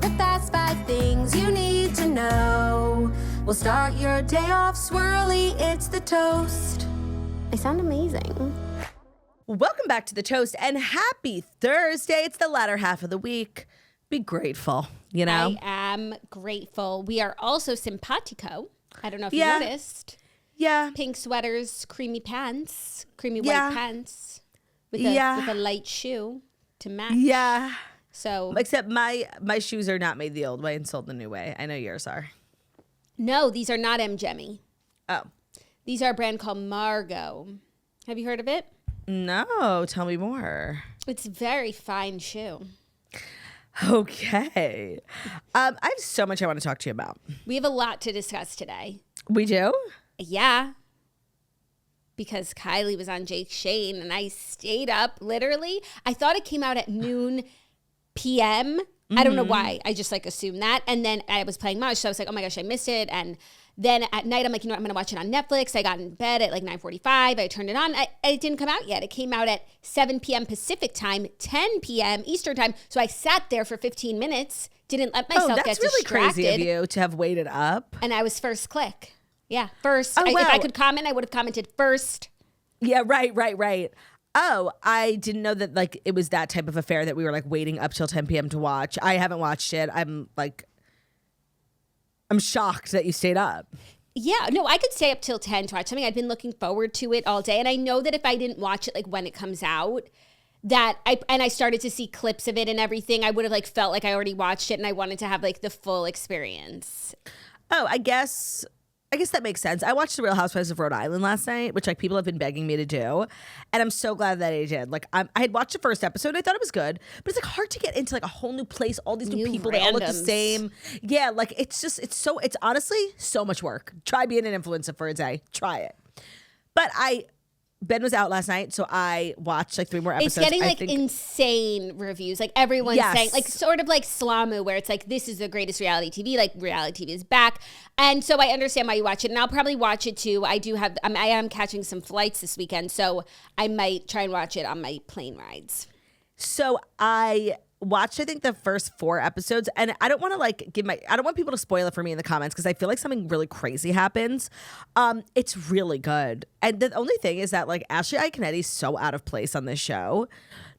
the fast 5 things you need to know. We'll start your day off swirly, it's the toast. I sound amazing. Welcome back to the toast and happy Thursday. It's the latter half of the week. Be grateful, you know? I am grateful. We are also simpatico. I don't know if you noticed. Yeah. Pink sweaters, creamy pants, creamy white pants with a light shoe to match. Yeah. So except my shoes are not made the old way and sold the new way. I know yours are. No, these are not M-Jemmy. Oh. These are a brand called Murdaugh. Have you heard of it? No, tell me more. It's a very fine shoe. Okay. I have so much I want to talk to you about. We have a lot to discuss today. We do? Yeah. Because Kylie was on Jake Shane and I stayed up literally. I thought it came out at noon p.m. I don't know why. I just assumed that. And then I was playing Mush. So I was like, oh my gosh, I missed it. And then at night, I'm like, you know what? I'm going to watch it on Netflix. I got in bed at 9:45. I turned it on. It didn't come out yet. It came out at 7 p.m. Pacific time, 10 p.m. Eastern time. So I sat there for 15 minutes, didn't let myself get distracted. That's really crazy of you to have waited up. And I was first click. Yeah, first. Oh, wow. If I could comment, I would have commented first. Yeah, right. Oh, I didn't know that it was that type of affair that we were waiting up till 10 p.m. to watch. I haven't watched it. I'm shocked that you stayed up. Yeah, no, I could stay up till 10 to watch something. I'd been looking forward to it all day. And I know that if I didn't watch it when it comes out, I started to see clips of it and everything, I would have felt like I already watched it and I wanted to have the full experience. Oh, I guess that makes sense. I watched The Real Housewives of Rhode Island last night, which people have been begging me to do. And I'm so glad that I did. I had watched the first episode. I thought it was good, but it's hard to get into a whole new place, all these new people that all look the same. Yeah, it's honestly so much work. Try being an influencer for a day. Try it. But Ben was out last night, so I watched 3 more episodes. It's getting insane reviews. Everyone's saying, sort of like Slamu, where it's this is the greatest reality TV. Reality TV is back. And so I understand why you watch it, and I'll probably watch it too. I am catching some flights this weekend, so I might try and watch it on my plane rides. So I watched, I think, the first 4 episodes, and I don't want to I don't want people to spoil it for me in the comments because I feel like something really crazy happens. It's really good. And the only thing is that Ashley Iaconetti's so out of place on this show.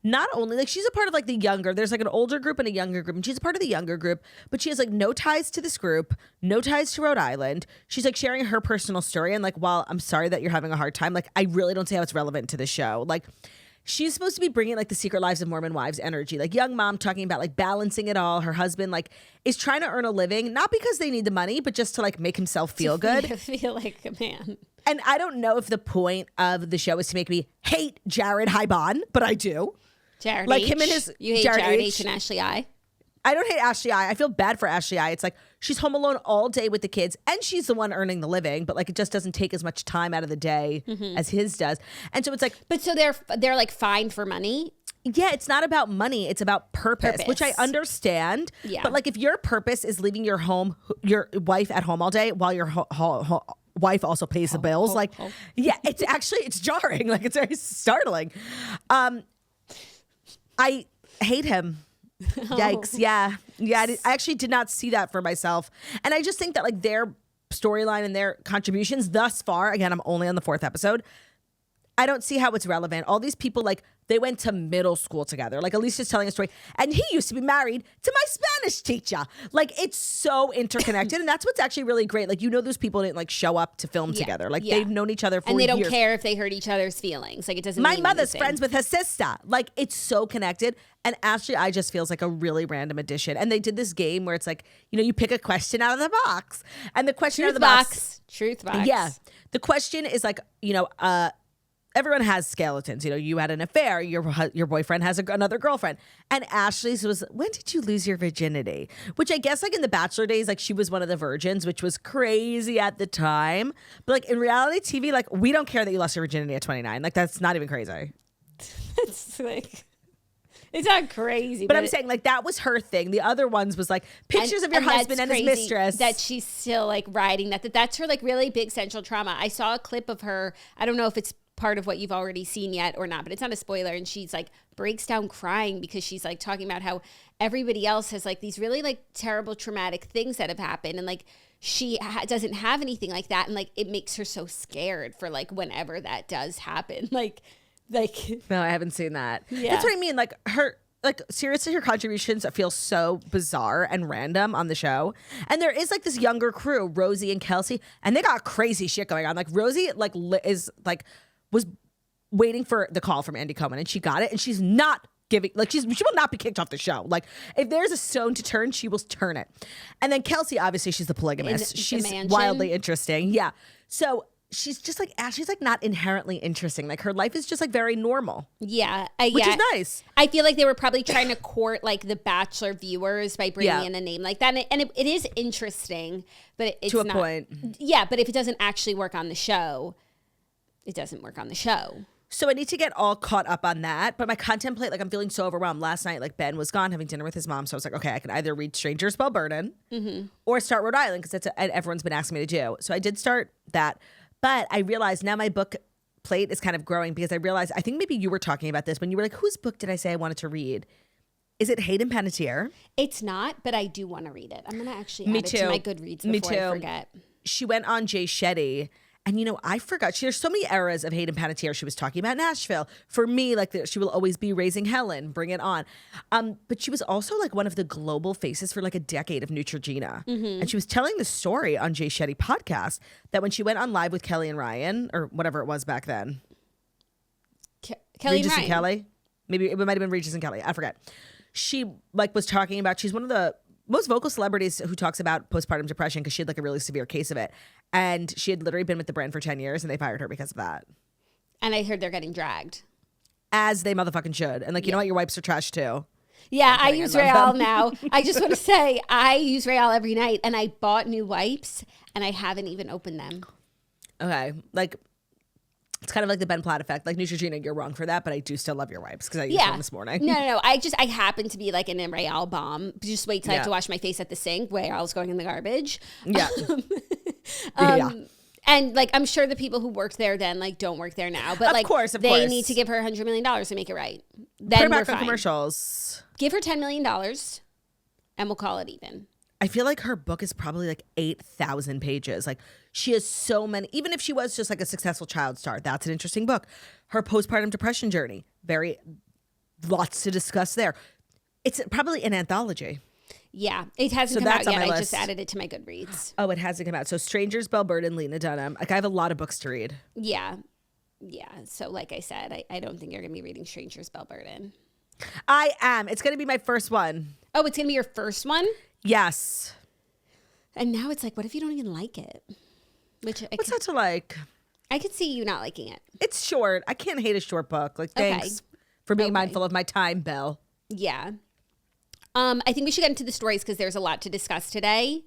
Not only she's a part of the younger, there's an older group and a younger group, and she's a part of the younger group, but she has no ties to this group, no ties to Rhode Island. She's sharing her personal story, and while I'm sorry that you're having a hard time, I really don't see how it's relevant to the show. She's supposed to be bringing the Secret Lives of Mormon Wives energy, young mom talking about balancing it all. Her husband is trying to earn a living, not because they need the money, but just to make himself feel good. Feel like a man. And I don't know if the point of the show is to make me hate Jared Hybon, but I do. Jared H. him and his you hate Jared H. and Ashley I. I don't hate Ashley I. I feel bad for Ashley I. It's she's home alone all day with the kids, and she's the one earning the living, but it just doesn't take as much time out of the day as his does. And so it's but so they're fine for money. Yeah, it's not about money. It's about purpose. Which I understand. Yeah. But if your purpose is leaving your wife at home all day while your wife also pays the bills, yeah, it's jarring. It's very startling. I hate him. Yikes. Yeah. I actually did not see that for myself. And I just think that their storyline and their contributions thus far, again, I'm only on the 4th episode, I don't see how it's relevant. All these people, they went to middle school together. Alicia's telling a story, and he used to be married to my Spanish teacher. It's so interconnected, and that's what's actually really great. Those people didn't show up to film together. They've known each other for years. And they don't care if they hurt each other's feelings. It doesn't. My mean mother's anything. friends with her sister. It's so connected. And Ashley I just feels like a really random addition. And they did this game where it's you pick a question out of the box, and the question out of the box. Truth box. Yeah, the question is everyone has skeletons. You had an affair. Your boyfriend has another girlfriend. And Ashley's was, when did you lose your virginity? Which I guess in the Bachelor days, she was one of the virgins, which was crazy at the time. But in reality TV, we don't care that you lost your virginity at 29. That's not even crazy. It's it's not crazy. But I'm saying that was her thing. The other ones was pictures of your husband and his mistress. That she's still riding that. That's her really big central trauma. I saw a clip of her. I don't know if it's part of what you've already seen yet or not, but it's not a spoiler. And she's like breaks down crying because she's like talking about how everybody else has like these really like terrible traumatic things that have happened. And like she doesn't have anything like that. And like it makes her so scared for like whenever that does happen. Like no, I haven't seen that. Yeah. That's what I mean. Like seriously, her contributions feel so bizarre and random on the show. And there is like this younger crew, Rosie and Kelsey, and they got crazy shit going on. Like Rosie was waiting for the call from Andy Cohen, and she got it, and she's not giving, like she will not be kicked off the show. Like if there's a stone to turn, she will turn it. And then Kelsey, obviously she's the polygamist. She's wildly interesting. Yeah. So she's just like, she's like not inherently interesting. Like her life is just like very normal. Yeah. Which is nice. I feel like they were probably trying to court like the Bachelor viewers by bringing in a name like that. And it is interesting, but it's to a not, point. Yeah. But if it doesn't actually work on the show, it doesn't work on the show. So I need to get all caught up on that. But my contemplate, like I'm feeling so overwhelmed. Last night, like Ben was gone having dinner with his mom. So I was like, okay, I can either read Strangers Spell Burden or start Rhode Island because that's everyone's been asking me to do. So I did start that. But I realized now my book plate is kind of growing because I realized, I think maybe you were talking about this when you were like, whose book did I say I wanted to read? Is it Hayden Panettiere? It's not, but I do want to read it. I'm going to actually add it to my Goodreads before I forget. She went on Jay Shetty. And, you know, I forgot. There's so many eras of Hayden Panettiere. She was talking about Nashville. For me, like, she will always be Raising Helen, Bring It On. But she was also, like, one of the global faces for, like, a decade of Neutrogena. And she was telling the story on Jay Shetty podcast that when she went on live with Kelly and Ryan, or whatever it was back then. Kelly Regis and and Kelly? Maybe it might have been Regis and Kelly. I forget. She, like, was talking about, she's one of the most vocal celebrities who talks about postpartum depression because she had like a really severe case of it. And she had literally been with the brand for 10 years and they fired her because of that. And I heard they're getting dragged. As they motherfucking should. And like, you know what? Your wipes are trash too. Yeah, I use Re'Al now. I just want to say I use Re'Al every night and I bought new wipes and I haven't even opened them. Okay. Like, it's kind of like the Ben Platt effect. Like Neutrogena, you're wrong for that, but I do still love your wipes because I used one this morning. No. I happen to be like an Re'Al bomb. Just wait till I have to wash my face at the sink. Re'Al's going in the garbage. Yeah. And like, I'm sure the people who worked there then like don't work there now, but like, of course. They need to give her $100 million to make it right. Then Put her we're back fine. on commercials. Give her $10 million and we'll call it even. I feel like her book is probably like 8,000 pages. Like she has so many, even if she was just like a successful child star, that's an interesting book. Her postpartum depression journey, lots to discuss there. It's probably an anthology. Yeah, it hasn't come out yet. I just added it to my Goodreads. Oh, it hasn't come out. So Strangers, Belle Bird, and Lena Dunham. Like I have a lot of books to read. Yeah. So like I said, I don't think you're going to be reading Strangers, Belle Burden. I am. It's going to be my first one. Oh, it's going to be your first one? Yes. And now it's like, what if you don't even like it? What's not to like? I could see you not liking it. It's short. I can't hate a short book. Like, thanks for being mindful of my time, Belle. Yeah. I think we should get into the stories because there's a lot to discuss today.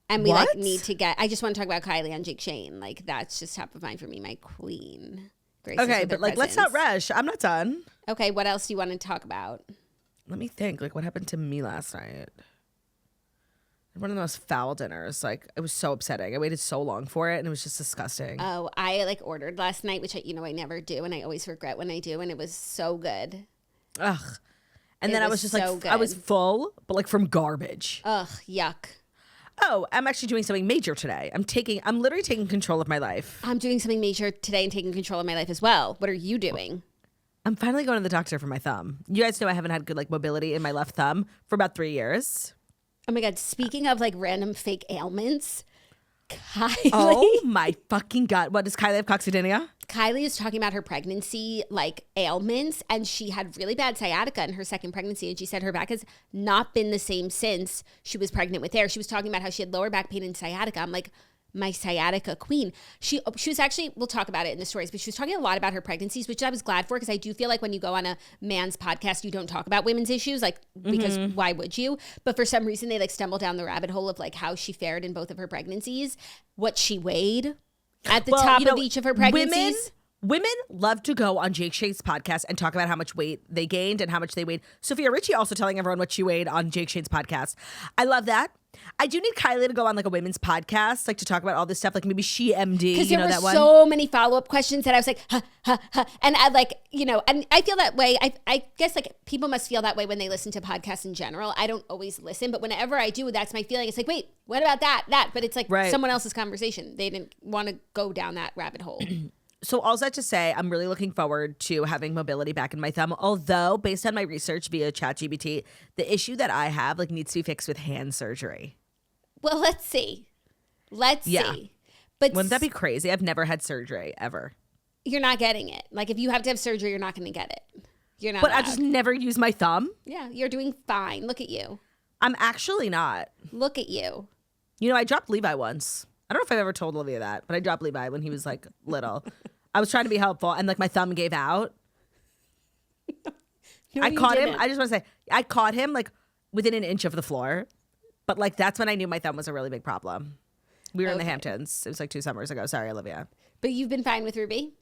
And we need to I just want to talk about Kylie on Jake Shane. Like, that's just top of mind for me, my queen. Okay, but like, let's not rush. I'm not done. Okay, what else do you want to talk about? Let me think. Like, what happened to me last night? One of the most foul dinners. Like, it was so upsetting. I waited so long for it, and it was just disgusting. Oh, I like ordered last night, which I never do, and I always regret when I do, and it was so good. Ugh. And then I was just so like, good. I was full, but like from garbage. Ugh, yuck. Oh, I'm actually doing something major today. I'm literally taking control of my life. I'm doing something major today and taking control of my life as well. What are you doing? I'm finally going to the doctor for my thumb. You guys know I haven't had good like mobility in my left thumb for about 3 years. Oh my God. Speaking of like random fake ailments, Kylie. Oh my fucking God. What, does Kylie have coccydynia? Kylie is talking about her pregnancy, like ailments, and she had really bad sciatica in her second pregnancy. And she said her back has not been the same since she was pregnant with Aire. She was talking about how she had lower back pain and sciatica. I'm like, my sciatica queen. She was actually, we'll talk about it in the stories, but she was talking a lot about her pregnancies, which I was glad for because I do feel like when you go on a man's podcast, you don't talk about women's issues, like because why would you? But for some reason, they like stumble down the rabbit hole of like how she fared in both of her pregnancies, what she weighed at the top of each of her pregnancies. Women Women love to go on Jake Shane's podcast and talk about how much weight they gained and how much they weighed. Sophia Richie also telling everyone what she weighed on Jake Shane's podcast. I love that. I do need Kylie to go on like a women's podcast, like to talk about all this stuff, like maybe She MD. Because there were so many follow-up questions that I was like, and I like, and I feel that way. I guess like people must feel that way when they listen to podcasts in general. I don't always listen, but whenever I do, that's my feeling. It's like, wait, what about that? But it's like someone else's conversation. They didn't want to go down that rabbit hole. So all that to say, I'm really looking forward to having mobility back in my thumb. Although, based on my research via ChatGPT, the issue that I have like needs to be fixed with hand surgery. Well, let's see. Let's see. But wouldn't that be crazy? I've never had surgery ever. You're not getting it. Like if you have to have surgery, you're not going to get it. You're not. But allowed. I just never use my thumb. Yeah, you're doing fine. Look at you. I'm actually not. Look at you. I dropped Levi once. I don't know if I've ever told Olivia that, but I dropped Levi when he was like little. I was trying to be helpful and like my thumb gave out. No, I caught him. I just want to say, I caught him like within an inch of the floor. But like that's when I knew my thumb was a really big problem. We were in the Hamptons. It was like 2 summers ago. Sorry, Olivia. But you've been fine with Ruby?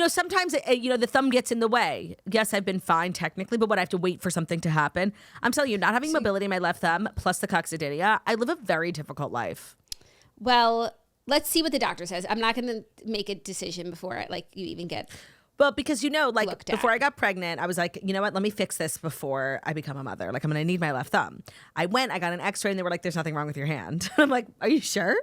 Sometimes, the thumb gets in the way. Yes, I've been fine technically, but I have to wait for something to happen. I'm telling you, not having mobility in my left thumb plus the coccydynia, I live a very difficult life. Well, let's see what the doctor says. I'm not going to make a decision before you even get Well, because before I got pregnant, I was like, you know what? Let me fix this before I become a mother. Like, I'm going to need my left thumb. I got an x-ray and they were like, there's nothing wrong with your hand. I'm like, are you sure?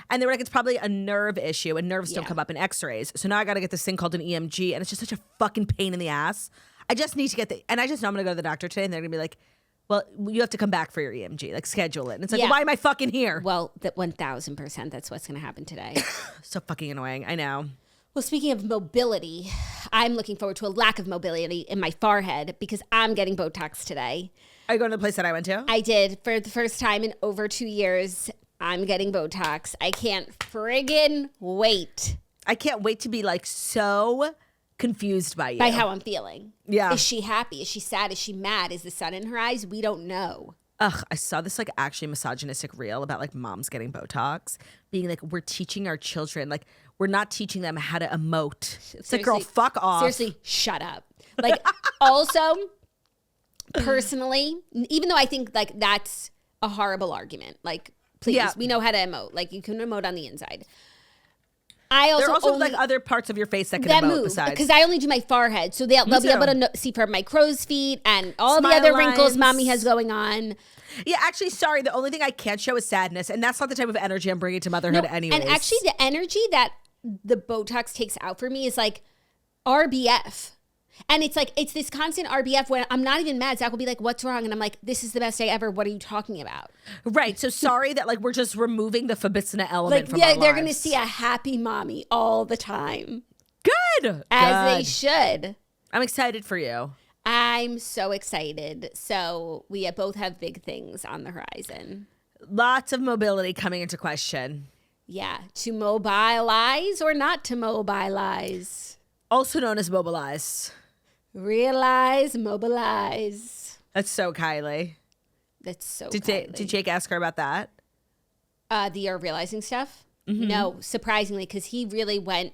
And they were like, it's probably a nerve issue and nerves don't come up in x-rays. So now I got to get this thing called an EMG and it's just such a fucking pain in the ass. I just need to get and I just know I'm going to go to the doctor today and they're going to be like, well, you have to come back for your EMG, like schedule it. And it's like, well, why am I fucking here? Well, that 1,000%, that's what's going to happen today. So fucking annoying. I know. Well, speaking of mobility, I'm looking forward to a lack of mobility in my forehead because I'm getting Botox today. Are you going to the place that I went to? I did. For the first time in over 2 years, I'm getting Botox. I can't friggin' wait. I can't wait to be like so confused by you. By how I'm feeling. Yeah. Is she happy? Is she sad? Is she mad? Is the sun in her eyes? We don't know. Ugh, I saw this like actually misogynistic reel about like moms getting Botox, being like, we're teaching our children, like we're not teaching them how to emote. It's like, girl, fuck off. Seriously, shut up. Like also, personally, even though I think like that's a horrible argument, like please, we know how to emote. Like you can emote on the inside. There are also like other parts of your face that can emote besides. Because I only do my forehead. So they'll be able to see from my crow's feet and all the other wrinkles mommy has going on. Yeah, actually, sorry. The only thing I can't show is sadness. And that's not the type of energy I'm bringing to motherhood anyways. And actually, the energy that the Botox takes out for me is like RBF. And it's like, it's this constant RBF when I'm not even mad. Zach will be like, what's wrong? And I'm like, this is the best day ever. What are you talking about? Right. So sorry that like we're just removing the Fabicina element from our lives. They're going to see a happy mommy all the time. Good. As they should. I'm excited for you. I'm so excited. So we both have big things on the horizon. Lots of mobility coming into question. Yeah. To mobilize or not to mobilize. Also known as mobilize. Realize, mobilize. That's so Kylie. That's so Kylie. Did Jake ask her about that? The realizing stuff? Mm-hmm. No, surprisingly, because he really went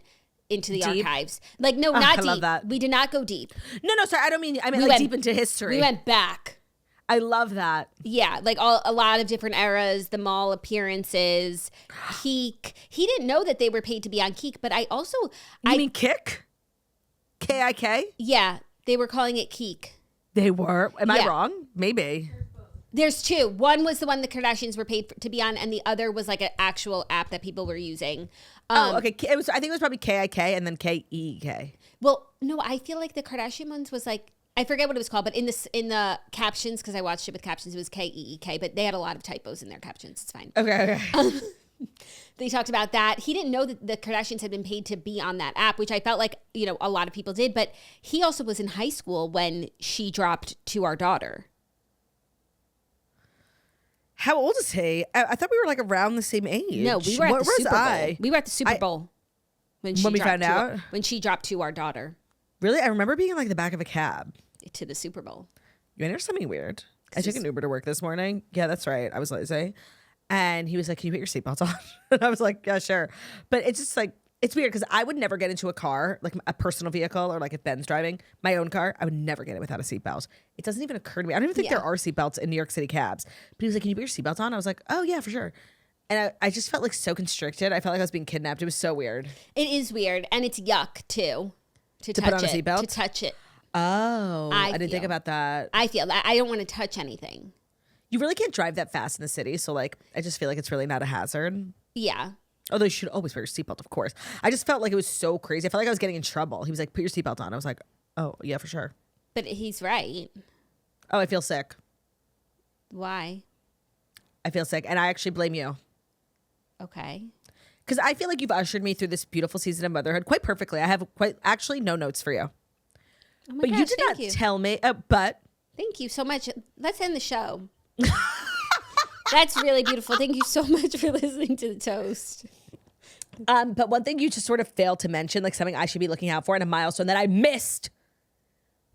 into the archives. Like, no, not deep. I love that. We did not go deep. No, sorry. I mean like deep into history. We went back. I love that. Yeah, like a lot of different eras, the mall appearances. Keek. He didn't know that they were paid to be on Keek, but I also... You mean Kick? K-I-K? Yeah, they were calling it Keek. They were? Am I wrong? Maybe. There's two. One was the one the Kardashians were paid to be on, and the other was like an actual app that people were using. Okay. I think it was probably K-I-K and then K-E-K. Well, no, I feel like the Kardashian ones was like, I forget what it was called, but in the captions, because I watched it with captions, it was K-E-E-K, but they had a lot of typos in their captions. It's fine. Okay. They talked about that. He didn't know that the Kardashians had been paid to be on that app, which I felt like, a lot of people did. But he also was in high school when she dropped To Our Daughter. How old is he? I thought we were like around the same age. No, we were at the Super Bowl. We were at the Super Bowl when we found out when she dropped To Our Daughter. Really? I remember being in like the back of a cab to the Super Bowl. You want to hear something weird? I took an Uber to work this morning. Yeah, that's right. I was lazy. And he was like, can you put your seatbelt on? And I was like, yeah, sure. But it's just like, It's weird because I would never get into a car, like a personal vehicle or like if Ben's driving my own car, I would never get it without a seatbelt. It doesn't even occur to me. I don't even think there are seatbelts in New York City cabs. But he was like, can you put your seatbelt on? I was like, oh yeah, for sure. And I just felt like so constricted. I felt like I was being kidnapped. It was so weird. It is weird. And it's yuck too. To put on a seatbelt? To touch it. Oh, I didn't think about that. I feel that I don't want to touch anything. You really can't drive that fast in the city. So like, I just feel like it's really not a hazard. Yeah. Although you should always wear your seatbelt, of course. I just felt like it was so crazy. I felt like I was getting in trouble. He was like, put your seatbelt on. I was like, oh, yeah, for sure. But he's right. Oh, I feel sick. Why? I feel sick. And I actually blame you. Okay. Because I feel like you've ushered me through this beautiful season of motherhood quite perfectly. I have actually no notes for you. Oh my but gosh, you did not tell me. But thank you so much. Let's end the show. That's really beautiful. Thank you so much for listening to the toast. But one thing you just sort of failed to mention, like something I should be looking out for and a milestone that I missed,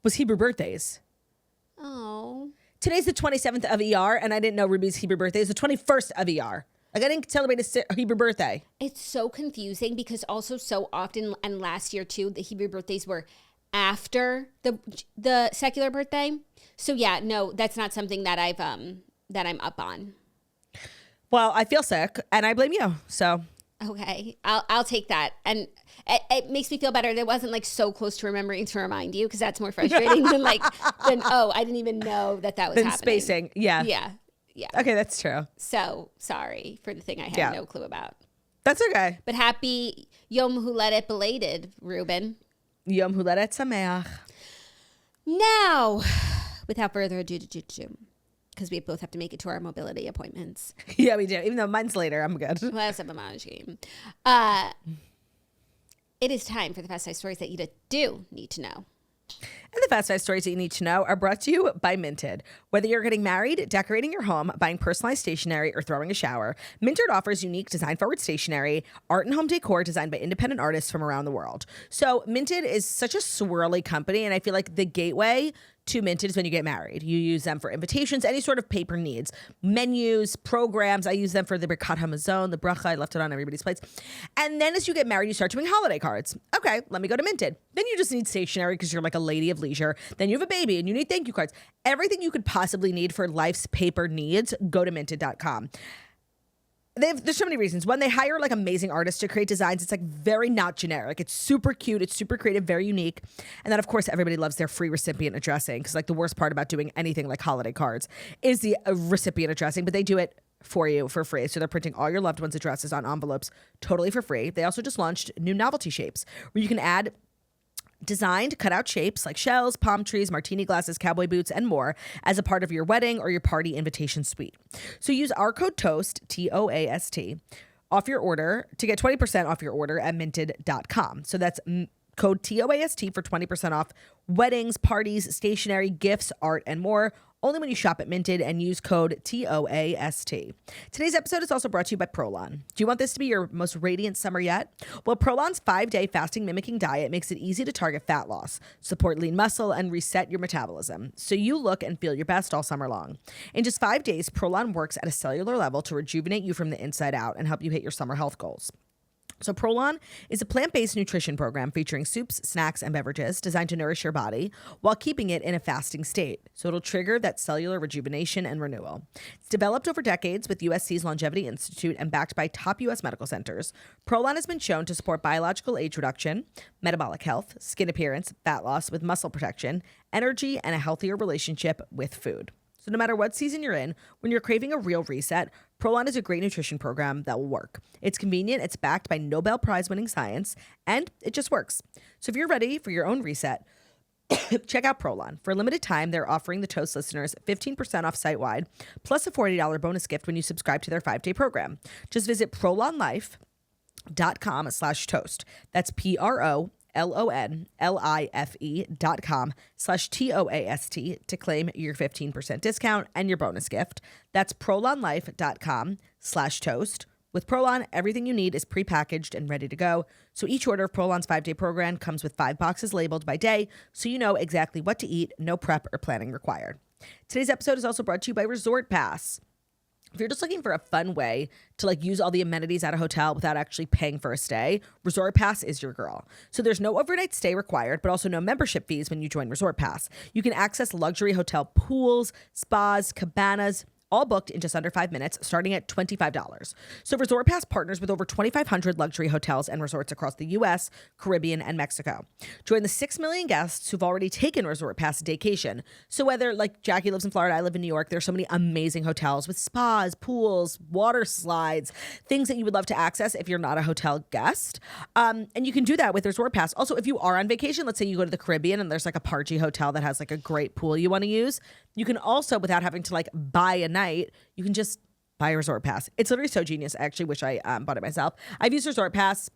was Hebrew birthdays. Oh. Today's the 27th of ER, and I didn't know Ruby's Hebrew birthday is the 21st of ER. Like I didn't celebrate a Hebrew birthday. It's so confusing because also so often, and last year too, the Hebrew birthdays were after the secular birthday. So yeah, no, that's not something that I'm up on. Well, I feel sick, and I blame you. So okay, I'll take that, and it makes me feel better. That wasn't like so close to remembering to remind you, because that's more frustrating than oh, I didn't even know that was happening. Spacing, yeah. Okay, that's true. So sorry for the thing I had no clue about. That's okay. But happy Yom Huledet belated, Ruben. Yom Huledet Sameach. Now, without further ado, because we both have to make it to our mobility appointments. Yeah, we do. Even though mine's later, I'm good. Let's have a manage game. It is time for the Fast 5 stories that you do need to know. And the Fast 5 stories that you need to know are brought to you by Minted. Whether you're getting married, decorating your home, buying personalized stationery, or throwing a shower, Minted offers unique design-forward stationery, art and home decor designed by independent artists from around the world. So Minted is such a swirly company, and I feel like the gateway to Minted is when you get married. You use them for invitations, any sort of paper needs, menus, programs. I use them for the Birkat Hamazon, the bracha. I left it on everybody's plates. And then as you get married, you start doing holiday cards. Okay, let me go to Minted. Then you just need stationery because you're like a lady of leisure. Then you have a baby and you need thank you cards. Everything you could possibly need for life's paper needs, go to minted.com. There's so many reasons. One, they hire like amazing artists to create designs. It's like very not generic. It's super cute. It's super creative, very unique. And then of course, everybody loves their free recipient addressing, because like the worst part about doing anything like holiday cards is the recipient addressing, but they do it for you for free. So they're printing all your loved ones' addresses on envelopes totally for free. They also just launched new novelty shapes where you can add designed cutout shapes like shells, palm trees, martini glasses, cowboy boots, and more as a part of your wedding or your party invitation suite. So use our code TOAST, TOAST, off your order to get 20% off your order at minted.com. So that's code TOAST for 20% off weddings, parties, stationery, gifts, art, and more. Only when you shop at Minted and use code TOAST. Today's episode is also brought to you by Prolon. Do you want this to be your most radiant summer yet? Well, Prolon's 5-day fasting mimicking diet makes it easy to target fat loss, support lean muscle, and reset your metabolism, so you look and feel your best all summer long. In just 5 days, Prolon works at a cellular level to rejuvenate you from the inside out and help you hit your summer health goals. So Prolon is a plant-based nutrition program featuring soups, snacks, and beverages designed to nourish your body while keeping it in a fasting state. So it'll trigger that cellular rejuvenation and renewal. It's developed over decades with USC's Longevity Institute and backed by top U.S. medical centers. Prolon has been shown to support biological age reduction, metabolic health, skin appearance, fat loss with muscle protection, energy, and a healthier relationship with food. So no matter what season you're in, when you're craving a real reset, Prolon is a great nutrition program that will work. It's convenient, it's backed by Nobel Prize-winning science, and it just works. So if you're ready for your own reset, check out Prolon. For a limited time, they're offering the Toast listeners 15% off site-wide, plus a $40 bonus gift when you subscribe to their 5-day program. Just visit prolonlife.com/toast. That's PROLONLIFE.com/TOAST to claim your 15% discount and your bonus gift. That's prolonlife.com/toast. With Prolon, everything you need is prepackaged and ready to go. So each order of Prolon's 5-day program comes with 5 boxes labeled by day, so you know exactly what to eat, no prep or planning required. Today's episode is also brought to you by Resort Pass. If you're just looking for a fun way to like use all the amenities at a hotel without actually paying for a stay, Resort Pass is your girl. So there's no overnight stay required, but also no membership fees when you join Resort Pass. You can access luxury hotel pools, spas, cabanas, all booked in just under 5 minutes, starting at $25. So Resort Pass partners with over 2,500 luxury hotels and resorts across the U.S., Caribbean, and Mexico. Join the 6 million guests who've already taken Resort Pass vacation. So whether like Jackie lives in Florida, I live in New York, there's so many amazing hotels with spas, pools, water slides, things that you would love to access if you're not a hotel guest. And you can do that with Resort Pass. Also, if you are on vacation, let's say you go to the Caribbean and there's like a Parchi hotel that has like a great pool you want to use, you can also, without having to like buy a night, you can just buy a Resort Pass. It's literally so genius. I actually wish I bought it myself. I've used Resort Pass.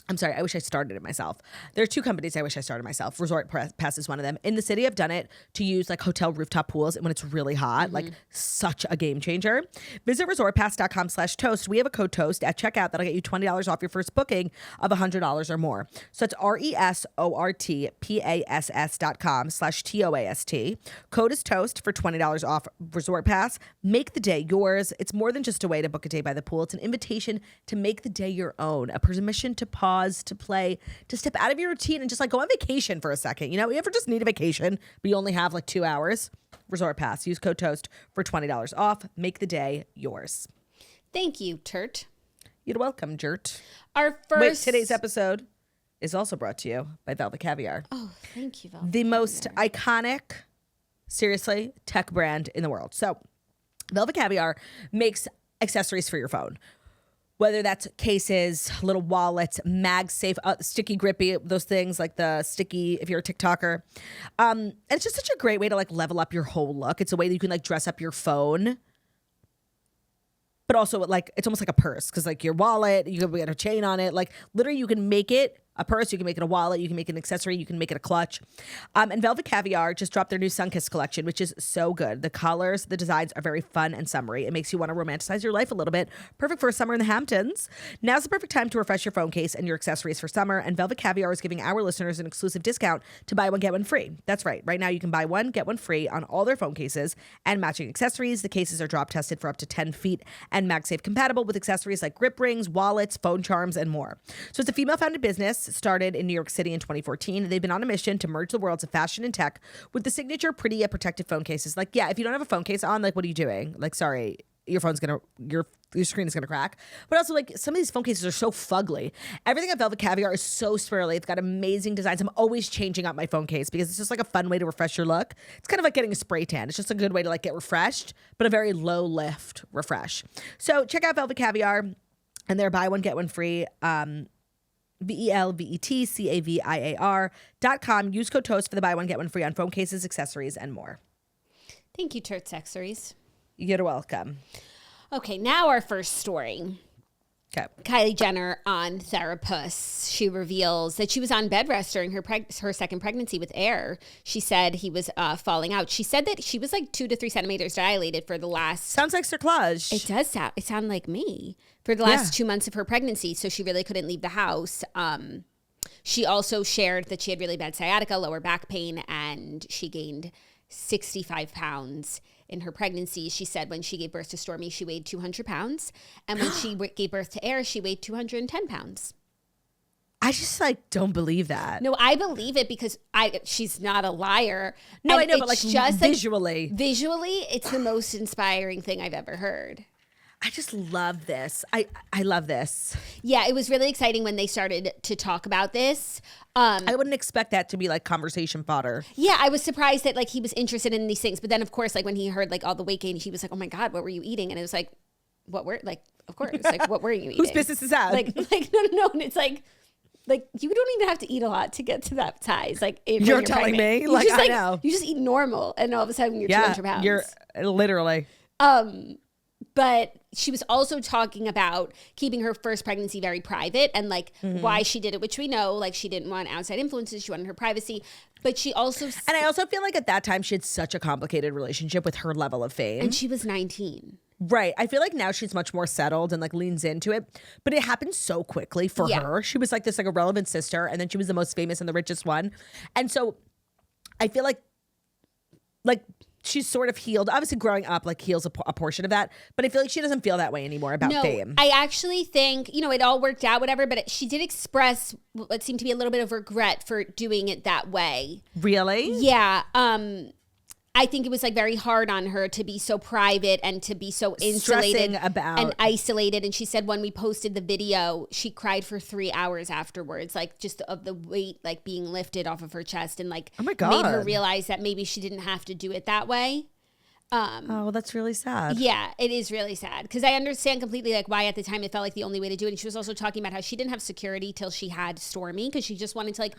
I'm sorry, I wish I started it myself. There are 2 companies I wish I started myself. Resort Pass is one of them. In the city, I've done it to use like hotel rooftop pools when it's really hot, like such a game changer. Visit resortpass.com/toast. We have a code TOAST at checkout that'll get you $20 off your first booking of $100 or more. So it's resortpass.com/TOAST. Code is TOAST for $20 off Resort Pass. Make the day yours. It's more than just a way to book a day by the pool. It's an invitation to make the day your own, a permission to pause, to play, to step out of your routine and just like go on vacation for a second. You know, you ever just need a vacation, but you only have like 2 hours? Resort Pass. Use code TOAST for $20 off. Make the day yours. Thank you, Turt. You're welcome, Jert. Our first... Today's episode is also brought to you by Velvet Caviar. Oh, thank you, Velvet The Caviar. most iconic, seriously, tech brand in the world. So Velvet Caviar makes accessories for your phone. Whether that's cases, little wallets, MagSafe, sticky grippy, those things like the sticky if you're a TikToker. And it's just such a great way to like level up your whole look. It's a way that you can like dress up your phone. But also like it's almost like a purse because like your wallet, you can get a chain on it. Like literally you can make it a purse, you can make it a wallet, you can make it an accessory, you can make it a clutch. And Velvet Caviar just dropped their new Sunkissed collection, which is so good. The colors, the designs are very fun and summery. It makes you want to romanticize your life a little bit. Perfect for a summer in the Hamptons. Now's the perfect time to refresh your phone case and your accessories for summer. And Velvet Caviar is giving our listeners an exclusive discount to buy one, get one free. That's right. Right now you can buy one, get one free on all their phone cases and matching accessories. The cases are drop tested for up to 10 feet and MagSafe compatible with accessories like grip rings, wallets, phone charms, and more. So it's a female-founded business started in New York City in 2014. They've been on a mission to merge the worlds of fashion and tech with the signature pretty yet protected phone cases. Like, yeah, if you don't have a phone case on, like, what are you doing? Like, sorry, your screen is gonna crack. But also, like, some of these phone cases are so fugly. Everything at Velvet Caviar is so swirly. It's got amazing designs. I'm always changing up my phone case because it's just like a fun way to refresh your look. It's kind of like getting a spray tan. It's just a good way to like get refreshed, but a very low lift refresh. So check out Velvet Caviar and their buy one, get one free. VELVETCAVIAR.com. Use code TOAST for the buy one, get one free on phone cases, accessories, and more. Thank you, Turt Accessories. You're welcome. Okay, now our first story. Okay. Kylie Jenner on Therapist. She reveals that she was on bed rest during her second pregnancy with Aire. She said he was falling out. She said that she was like 2 to 3 centimeters dilated for the last... Sounds like cerclage. It does sound. It sounded like me. For the last 2 months of her pregnancy. So she really couldn't leave the house. She also shared that she had really bad sciatica, lower back pain, and she gained 65 pounds in her pregnancy. She said when she gave birth to Stormy, she weighed 200 pounds. And when she gave birth to Aire, she weighed 210 pounds. I just like don't believe that. No, I believe it because she's not a liar. No, And I know, but like just visually. Like, visually, it's the most inspiring thing I've ever heard. I just love this. I love this. Yeah, it was really exciting when they started to talk about this. I wouldn't expect that to be like conversation fodder. Yeah, I was surprised that like he was interested in these things. But then of course, like when he heard like all the weight gain, he was like, oh my God, what were you eating? And it was like, what were like, of course, like what were you eating? Whose business is that? Like no. And it's like you don't even have to eat a lot to get to that size. Like you're telling pregnant. me, like I know. You just eat normal, and all of a sudden you're 200 pounds. You're literally. But she was also talking about keeping her first pregnancy very private and like why she did it, which we know, like she didn't want outside influences. She wanted her privacy. But she also... And I also feel like at that time she had such a complicated relationship with her level of fame. And she was 19. Right. I feel like now she's much more settled and like leans into it. But it happened so quickly for her. She was like this like irrelevant sister. And then she was the most famous and the richest one. And so I feel like she's sort of healed. Obviously, growing up like heals a portion of that, but I feel like she doesn't feel that way anymore about fame. I actually think, you know, it all worked out, whatever, but she did express what seemed to be a little bit of regret for doing it that way. Really? Yeah. I think it was like very hard on her to be so private and to be so insulated and isolated. And she said when we posted the video, she cried for 3 hours afterwards, like just of the weight like being lifted off of her chest, and like oh my God, made her realize that maybe she didn't have to do it that way. Oh, that's really sad. Yeah, it is really sad because I understand completely like why at the time it felt like the only way to do it. And she was also talking about how she didn't have security till she had Stormy because she just wanted to like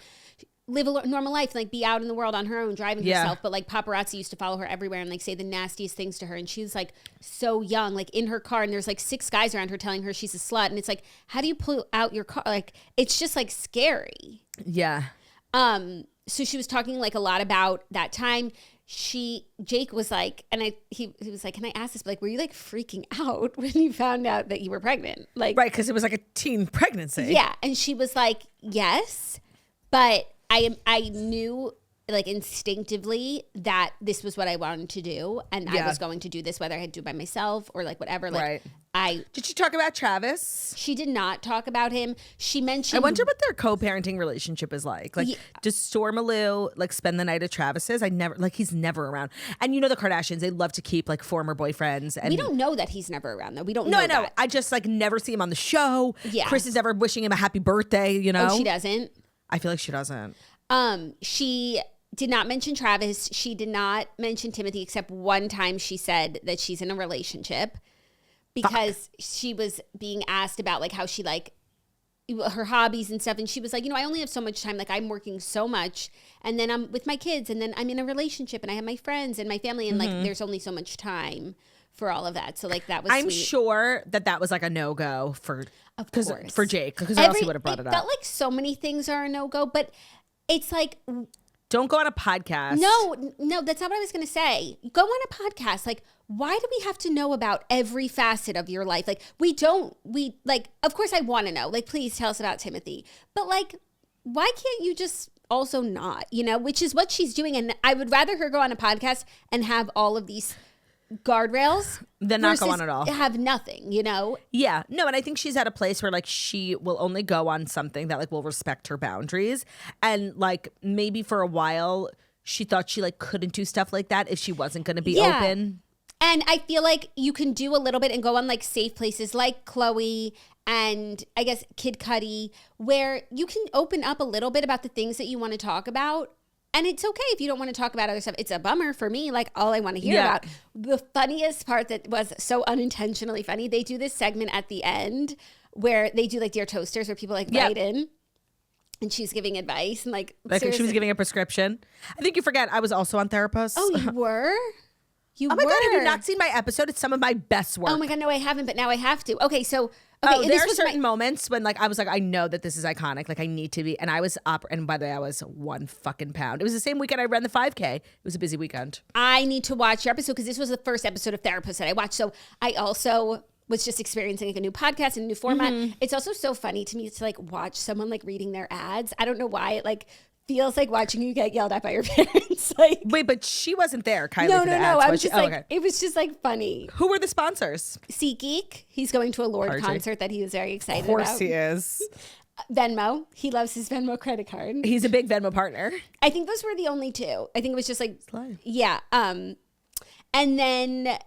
live a normal life, like be out in the world on her own, driving herself. But like paparazzi used to follow her everywhere and like say the nastiest things to her. And she was like so young, like in her car, and there's like 6 guys around her telling her she's a slut. And it's like, how do you pull out your car? Like, it's just like scary. Yeah. So she was talking like a lot about that time. Jake was like, and he was like, can I ask this? But like, were you like freaking out when you found out that you were pregnant? Like, right, because it was like a teen pregnancy. Yeah, and she was like, yes, but I knew like instinctively that this was what I wanted to do, and I was going to do this whether I had to do it by myself or like whatever. Like, right. Did she talk about Travis? She did not talk about him. She mentioned. I wonder what their co-parenting relationship is like. Like, does Stormaloo like spend the night at Travis's? He's never around. And you know the Kardashians, they love to keep like former boyfriends. And we don't know that he's never around though. We don't know. No, that. I just like never see him on the show. Yeah. Chris is never wishing him a happy birthday. You know. Oh, she doesn't. I feel like she doesn't. She did not mention Travis. She did not mention Timothy, except one time she said that she's in a relationship because she was being asked about like how she like her hobbies and stuff. And she was like, you know, I only have so much time. Like I'm working so much and then I'm with my kids and then I'm in a relationship and I have my friends and my family and like there's only so much time for all of that. So like that was I'm sweet. sure that was like a no-go for Jake because else he would have brought it up. It felt like so many things are a no-go, but it's like, don't go on a podcast. No, that's not what I was going to say. Go on a podcast. Like, why do we have to know about every facet of your life? Like, of course I want to know. Like, please tell us about Timothy. But like, why can't you just also not, you know, which is what she's doing. And I would rather her go on a podcast and have all of these guardrails than not go on at all. Have nothing, you know? Yeah. No, and I think she's at a place where like she will only go on something that like will respect her boundaries. And like maybe for a while she thought she like couldn't do stuff like that if she wasn't going to be open. And I feel like you can do a little bit and go on like safe places like Chloe and I guess Kid Cudi, where you can open up a little bit about the things that you want to talk about. And it's okay if you don't want to talk about other stuff. It's a bummer for me. Like, all I want to hear about. The funniest part that was so unintentionally funny, they do this segment at the end where they do like Dear Toasters where people like write in. And she's giving advice. And like she was giving a prescription. I think you forget I was also on Therapist. Oh, you were? Oh my God, have you not seen my episode? It's some of my best work. Oh my God, no, I haven't, but now I have to. Okay, so... there are certain moments when like I was like, I know that this is iconic. Like I need to be. And I was and by the way, I was 1 fucking pound. It was the same weekend I ran the 5K. It was a busy weekend. I need to watch your episode because this was the first episode of Therapist that I watched. So I also was just experiencing like a new podcast and a new format. It's also so funny to me to like watch someone like reading their ads. I don't know why it like feels like watching you get yelled at by your parents. Like, wait, but she wasn't there, Kylie. No. I'm just like, it was just like funny. Who were the sponsors? SeatGeek. He's going to a Lorde concert that he was very excited about. Of course he is. Venmo. He loves his Venmo credit card. He's a big Venmo partner. I think those were the only two. I think it was just like, Slide. Yeah. And then...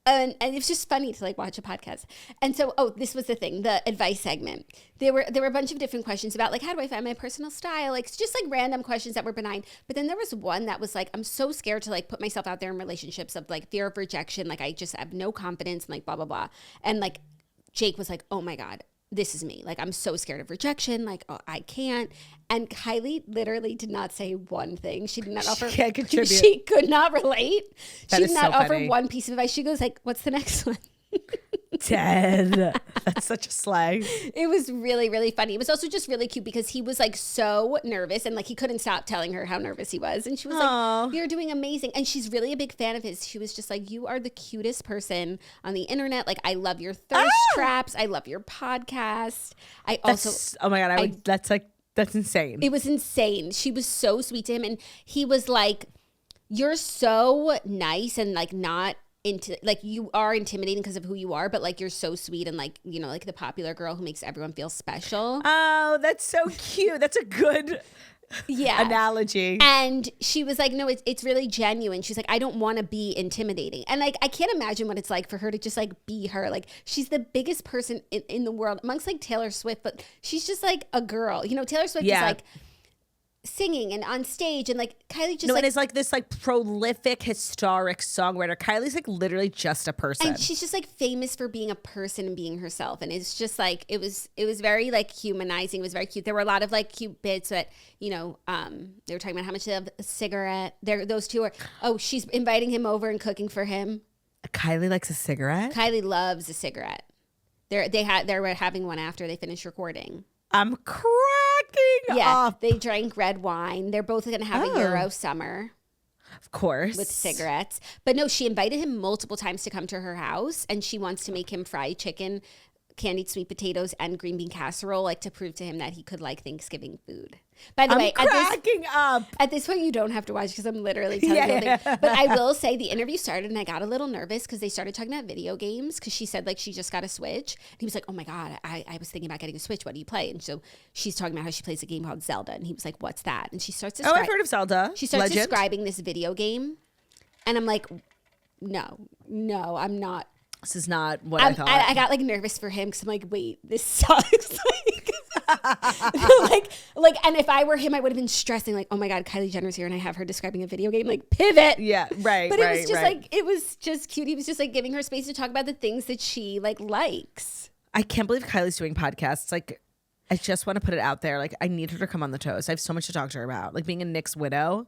And it's just funny to like watch a podcast. And so, this was the thing, the advice segment. There were a bunch of different questions about like, how do I find my personal style? Like just like random questions that were benign. But then there was one that was like, I'm so scared to like put myself out there in relationships of like fear of rejection. Like I just have no confidence and like blah, blah, blah. And like Jake was like, oh my God, this is me. Like I'm so scared of rejection. Like I can't. And Kylie literally did not say one thing. She did not offer. She can't contribute. She could not relate. That she is did not so offer funny. one piece of advice. She goes like, what's the next one? Dead. That's such a slag. It was really, really funny. It was also just really cute because he was like so nervous and like he couldn't stop telling her how nervous he was. And she was like, you're doing amazing. And she's really a big fan of his. She was just like, you are the cutest person on the internet. Like, I love your thirst traps. I love your podcast. Oh my God. That's insane. It was insane. She was so sweet to him. And he was like, you're so nice and like not into like you are intimidating because of who you are, but like you're so sweet and like, you know, like the popular girl who makes everyone feel special. Oh, that's so cute. That's a good analogy. And she was like, no, it's really genuine. She's like, I don't want to be intimidating. And like, I can't imagine what it's like for her to just like be her. Like, she's the biggest person in the world amongst like Taylor Swift, but she's just like a girl. You know, Taylor Swift is like singing and on stage, and like Kylie just and it's like this like prolific historic songwriter. Kylie's like literally just a person, and she's just like famous for being a person and being herself. And it's just like it was very like humanizing. It was very cute. There were a lot of like cute bits that, you know, they were talking about how much they love a cigarette. Those two are she's inviting him over and cooking for him. Kylie likes a cigarette. Kylie loves a cigarette. They were having one after they finished recording. I'm cracking up. They drank red wine. They're both going to have a Euro summer. Of course. With cigarettes. But no, she invited him multiple times to come to her house, and she wants to make him fried chicken, candied sweet potatoes, and green bean casserole, like to prove to him that he could like Thanksgiving food. By the way, at this point, you don't have to watch because I'm literally telling you. But I will say the interview started and I got a little nervous because they started talking about video games because she said like she just got a Switch. And he was like, oh my God, I was thinking about getting a Switch. What do you play? And so she's talking about how she plays a game called Zelda. And he was like, what's that? And she starts describing. I've heard of Zelda. She starts describing this video game. And I'm like, no, I'm not. This is not what I thought. I got like nervous for him because I'm like, wait, this sucks. And if I were him, I would have been stressing like, oh my God, Kylie Jenner's here and I have her describing a video game, like pivot. Yeah, right. But it was just like, it was just cute. He was just like giving her space to talk about the things that she like likes. I can't believe Kylie's doing podcasts. Like, I just want to put it out there. Like, I need her to come on the toast. I have so much to talk to her about. Like being a Nick's widow.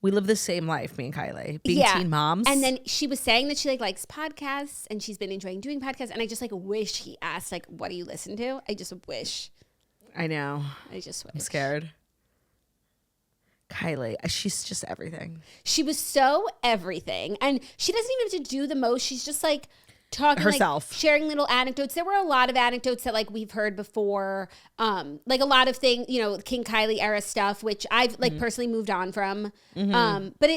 We live the same life, me and Kylie, being teen moms. And then she was saying that she like likes podcasts and she's been enjoying doing podcasts. And I just like wish he asked like, what do you listen to? I just wish. I know. I just wish. I'm scared. Kylie, she's just everything. She was so everything. And she doesn't even have to do the most. She's just like talking herself, like, sharing little anecdotes. There were a lot of anecdotes that like we've heard before. Like a lot of things, you know, King Kylie era stuff, which I've like personally moved on from. But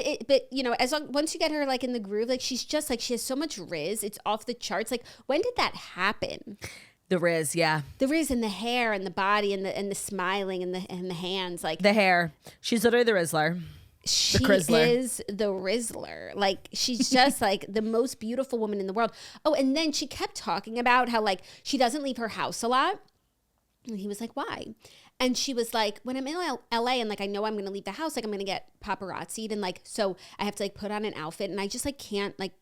you know, once you get her like in the groove, like she's just like, she has so much Riz. It's off the charts. Like when did that happen? The Riz, yeah. The Riz and the hair and the body and the smiling and the hands, like the hair. She's literally the Rizzler. She is the Rizzler. Like she's just like the most beautiful woman in the world. Oh, and then she kept talking about how like she doesn't leave her house a lot. And he was like, why? And she was like, when I'm in LA and like I know I'm gonna leave the house, like I'm gonna get paparazzi'd and like so I have to like put on an outfit and I just like can't like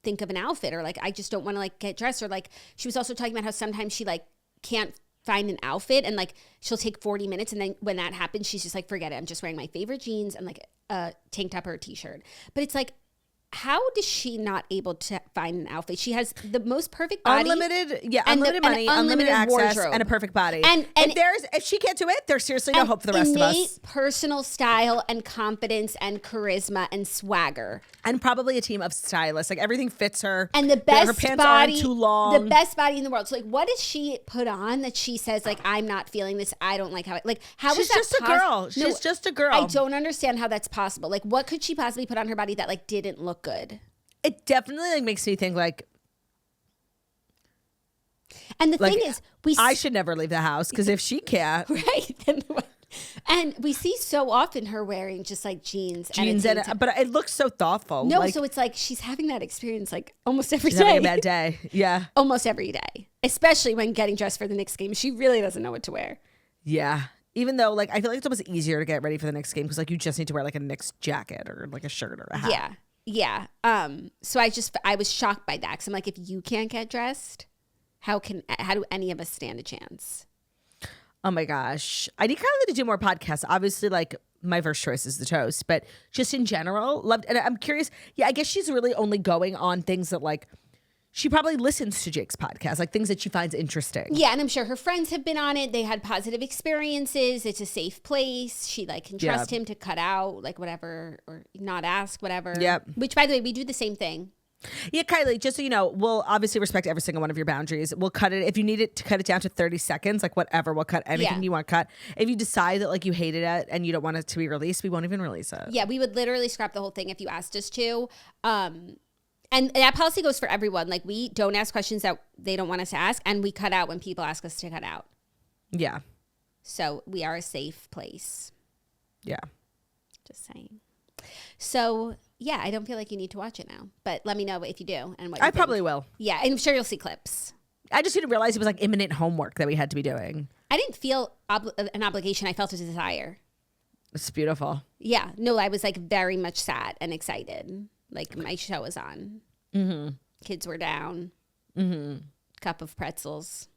think of an outfit or like I just don't want to like get dressed. Or like she was also talking about how sometimes she like can't find an outfit and like she'll take 40 minutes and then when that happens she's just like, forget it, I'm just wearing my favorite jeans and like a tank top or a t-shirt. But it's like, how is she not able to find an outfit? She has the most perfect body, unlimited money, unlimited access, wardrobe. And a perfect body. And if she can't do it, there's seriously no hope for the rest of us. Personal style and confidence and charisma and swagger, and probably a team of stylists. Like everything fits her, and the best her pants body, aren't too long. The best body in the world. So like, what does she put on that she says like, I'm not feeling this? I don't like how it. Like, how she's is that just a girl? She's just a girl. I don't understand how that's possible. Like, what could she possibly put on her body that like didn't look good? It definitely like makes me think like, and the thing is, I should never leave the house because if she can't, right? And we see so often her wearing just like jeans, but it looks so thoughtful. No, so it's like she's having that experience like almost every day. Having a bad day, yeah, almost every day, especially when getting dressed for the Knicks game. She really doesn't know what to wear. Yeah. Even though, like, I feel like it's almost easier to get ready for the Knicks game because, like, you just need to wear like a Knicks jacket or like a shirt or a hat. Yeah. So I was shocked by that because I'm like, if you can't get dressed, how do any of us stand a chance? Oh my gosh. I need Kylie to do more podcasts. Obviously, like my first choice is the toast, but just in general, loved. And I'm curious. Yeah, I guess she's really only going on things that like she probably listens to Jake's podcast, like things that she finds interesting. Yeah, and I'm sure her friends have been on it. They had positive experiences. It's a safe place. She like can trust him to cut out like whatever or not ask whatever. Yep. Which, by the way, we do the same thing. Yeah, Kylie, just so you know, we'll obviously respect every single one of your boundaries. We'll cut it. If you need it to cut it down to 30 seconds, like whatever, we'll cut anything you want cut. If you decide that like you hated it and you don't want it to be released, we won't even release it. Yeah, we would literally scrap the whole thing if you asked us to. And that policy goes for everyone. Like, we don't ask questions that they don't want us to ask, and we cut out when people ask us to cut out. Yeah. So we are a safe place. Yeah. Just saying. So, yeah, I don't feel like you need to watch it now. But let me know if you do and what you I think. probably will. Yeah, I'm sure you'll see clips. I just didn't realize it was like imminent homework that we had to be doing. I didn't feel an obligation. I felt a desire. It's beautiful. Yeah. No, I was like very much sad and excited. Like, my show was on. Mm-hmm. Kids were down. Mm-hmm. Cup of pretzels.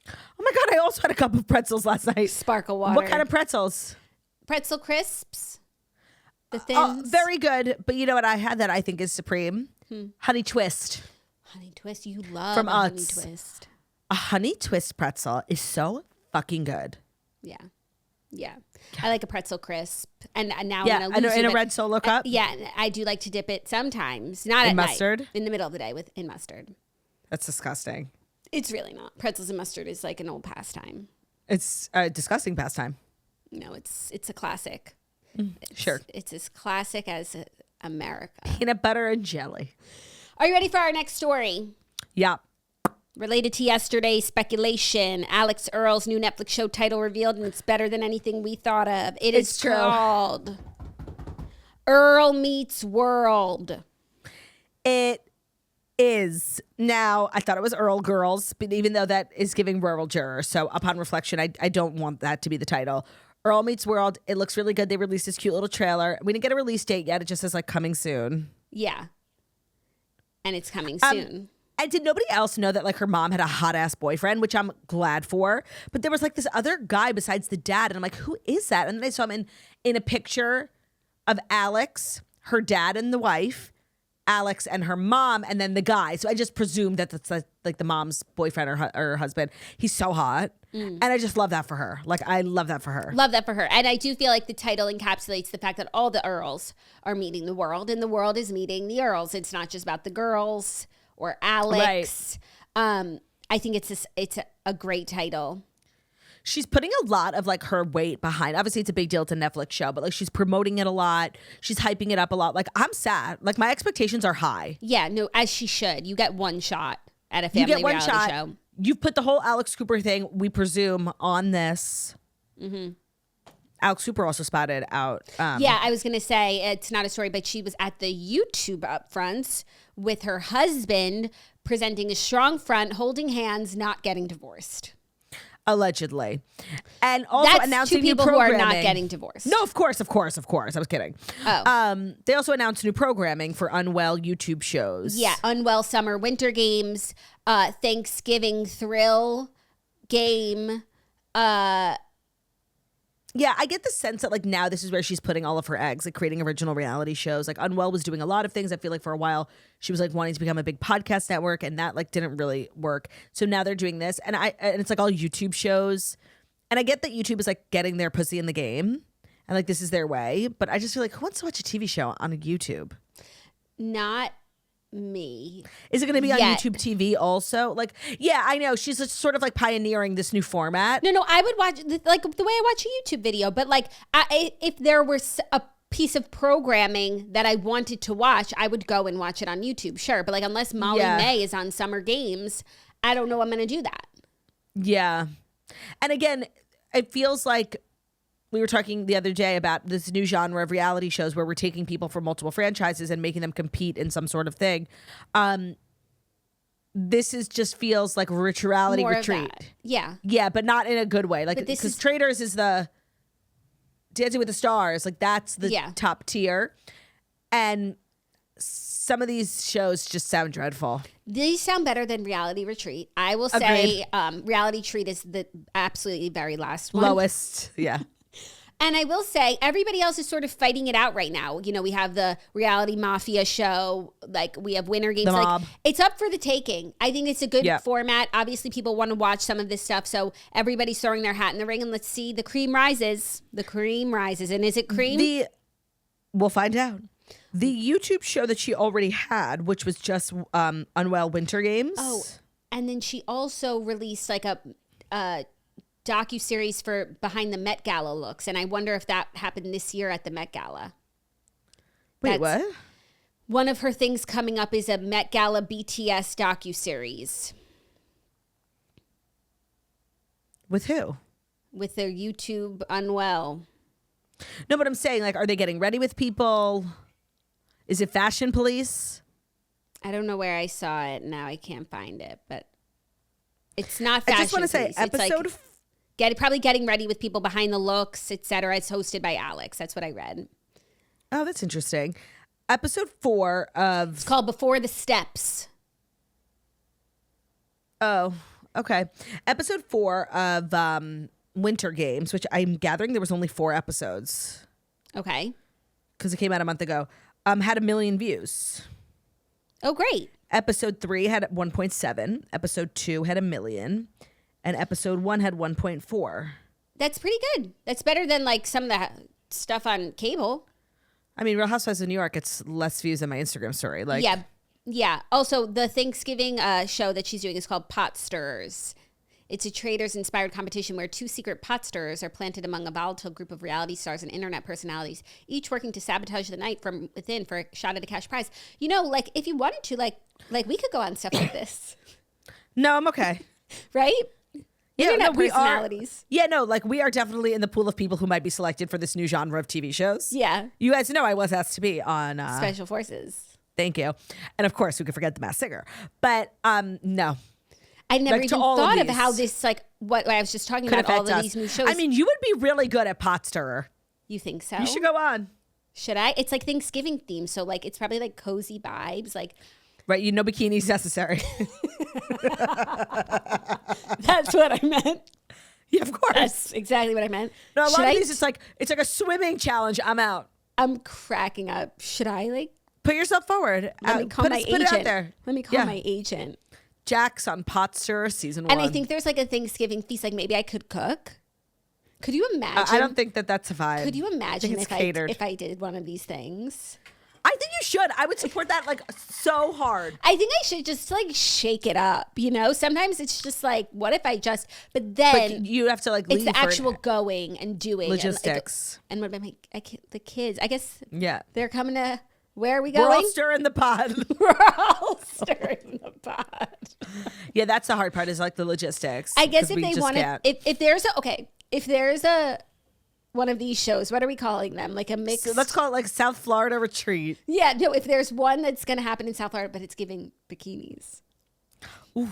Oh my God, I also had a cup of pretzels last night. Sparkle water. What kind of pretzels? Pretzel crisps. The thins. Very good. But you know what I had that I think is supreme? Honey twist. Honey twist. You love From honey Utz. twist. A honey twist pretzel is so fucking good. Yeah. Yeah. I like a pretzel crisp. And now Yeah, I'm going to lose in you, a but- red Solo cup. Yeah. And I do like to dip it sometimes. Not In at mustard? night. In the middle of the day in mustard. That's disgusting. It's really not. Pretzels and mustard is like an old pastime. It's a disgusting pastime. No, it's a classic. Sure. It's as classic as America. Peanut butter and jelly. Are you ready for our next story? Yeah. Related to yesterday's speculation, Alix Earle's new Netflix show title revealed, and it's better than anything we thought of. It's true. called Earle Meets World. It is. Now, I thought it was Earle Girls, but even though that is giving rural juror. So upon reflection, I don't want that to be the title. Earle Meets World. It looks really good. They released this cute little trailer. We didn't get a release date yet. It just says like coming soon. Yeah. And it's coming soon. And did nobody else know that like her mom had a hot ass boyfriend, which I'm glad for. But there was like this other guy besides the dad. And I'm like, who is that? And then I saw him in a picture of Alix, her dad and the wife, Alix and her mom, and then the guy. So I just presumed that that's like the mom's boyfriend or her husband. He's so hot. And I just love that for her. Like, I love that for her. Love that for her. And I do feel like the title encapsulates the fact that all the Earls are meeting the world, and the world is meeting the Earls. It's not just about the girls or Alix. Right. I think it's a great title. She's putting a lot of like her weight behind. Obviously, it's a big deal. It's a Netflix show, but like she's promoting it a lot. She's hyping it up a lot. Like, I'm sad. Like, my expectations are high. Yeah, no, as she should. You get one shot at a family reality show. You've put the whole Alex Cooper thing, we presume, on this. Mm-hmm. Alex Cooper also spotted out. Yeah, I was going to say, it's not a story, but she was at the YouTube upfronts with her husband, presenting a strong front, holding hands, not getting divorced. Allegedly. And also That's announcing two new people who programming. are not getting divorced. No, of course. I was kidding. Oh. They also announced new programming for Unwell YouTube shows. Yeah, Unwell Summer Winter Games, Thanksgiving Thrill Game. Yeah, I get the sense that like now this is where she's putting all of her eggs, like creating original reality shows. Like Unwell was doing a lot of things. I feel like for a while she was like wanting to become a big podcast network, and that like didn't really work. So now they're doing this, and it's like all YouTube shows. And I get that YouTube is like getting their pussy in the game, and like this is their way. But I just feel like, who wants to watch a TV show on a YouTube? Not me. Is it going to be on YouTube TV also? Like, yeah, I know she's just sort of like pioneering this new format. No, I would watch like the way I watch a YouTube video. But like, if there was a piece of programming that I wanted to watch, I would go and watch it on YouTube. Sure, but like unless Molly May is on Summer Games, I don't know I'm going to do that. Yeah, and again, it feels like we were talking the other day about this new genre of reality shows where we're taking people from multiple franchises and making them compete in some sort of thing. This is just feels like rituality More retreat. of that. Yeah. Yeah, but not in a good way. Like, because Traitors is the Dancing with the Stars. Like, that's the top tier. And some of these shows just sound dreadful. These sound better than Reality Retreat. I will say Reality Treat is the absolutely very last one. Lowest, yeah. And I will say, everybody else is sort of fighting it out right now. You know, we have the Reality Mafia show. Like, we have Winter Games. The Mob. Like, it's up for the taking. I think it's a good format. Obviously, people want to watch some of this stuff. So everybody's throwing their hat in the ring. And let's see. The cream rises. The cream rises. And is it cream? We'll find out. The YouTube show that she already had, which was just Unwell Winter Games. Oh, and then she also released like a docuseries for behind the Met Gala looks. And I wonder if that happened this year at the Met Gala. Wait, what? One of her things coming up is a Met Gala BTS docuseries. With who? With their YouTube Unwell. No, but I'm saying, like, are they getting ready with people? Is it Fashion Police? I don't know where I saw it. Now I can't find it, but it's not Fashion I just want to say, episode... probably getting ready with people behind the looks, etc. It's hosted by Alix. That's what I read. Oh, that's interesting. Episode 4 of... It's called Before the Steps. Oh, okay. Episode 4 of Winter Games, which I'm gathering there was only 4 episodes. Okay. Because it came out a month ago. Had 1 million views. Oh, great. Episode 3 had 1.7. Episode 2 had 1 million. And episode 1 had 1.4. That's pretty good. That's better than like some of the stuff on cable. I mean, Real Housewives of New York, it's less views than my Instagram story. Like, yeah. Also, the Thanksgiving show that she's doing is called Pot Stirrers. It's a traders-inspired competition where 2 secret pot stirrers are planted among a volatile group of reality stars and internet personalities, each working to sabotage the night from within for a shot at a cash prize. You know, like, if you wanted to, like we could go on stuff like this. No, I'm okay. Right? Yeah, Internet no, we personalities. We are definitely in the pool of people who might be selected for this new genre of TV shows. Yeah. You guys know I was asked to be on... Special Forces. Thank you. And of course, we could forget The Masked Singer. But no. I never Like, even thought of how this, like, what I was just talking about, all of these new shows. I mean, you would be really good at Pot Stirrer. You think so? You should go on. Should I? It's like Thanksgiving themed, so like it's probably like cozy vibes, like... Right, no bikinis necessary. That's what I meant. Yeah, of course. That's exactly what I meant. No, a lot of these, it's like a swimming challenge. I'm out. I'm cracking up. Should I like put yourself forward? Let me call my agent. Put it out there. Let me call my agent. Jack's on Pot Stirrer season 1. And I think there's like a Thanksgiving feast. Like maybe I could cook. Could you imagine? I don't think that's a vibe. Could you imagine if I did one of these things? I think you should. I would support that like so hard. I think I should just like shake it up. You know, sometimes it's just like, what if I just? But then you have to like. It's the actual going and doing logistics. And what about the kids? I guess. Yeah, they're coming to. Where are we going? We're all stirring the pot. We're all stirring the pot. Yeah, that's the hard part. Is like the logistics. I guess if they want to, if there's a one of these shows, what are we calling them? Like a mix. So let's call it like South Florida Retreat. Yeah, no. If there's one that's going to happen in South Florida, but it's giving bikinis. Ooh.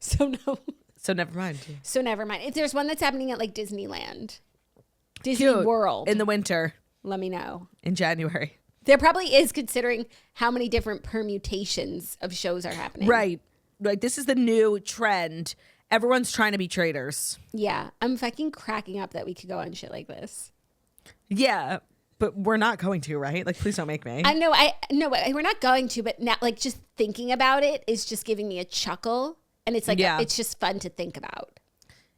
So no. So never mind. So never mind. If there's one that's happening at like Disneyland, Disney World in the winter, let me know. In January. There probably is, considering how many different permutations of shows are happening. Right. Like this is the new trend. Everyone's trying to be traders. Yeah. I'm fucking cracking up that we could go on shit like this. Yeah. But we're not going to, right? Like, please don't make me. I know. We're not going to, but now, like, just thinking about it is just giving me a chuckle. And it's like, it's just fun to think about.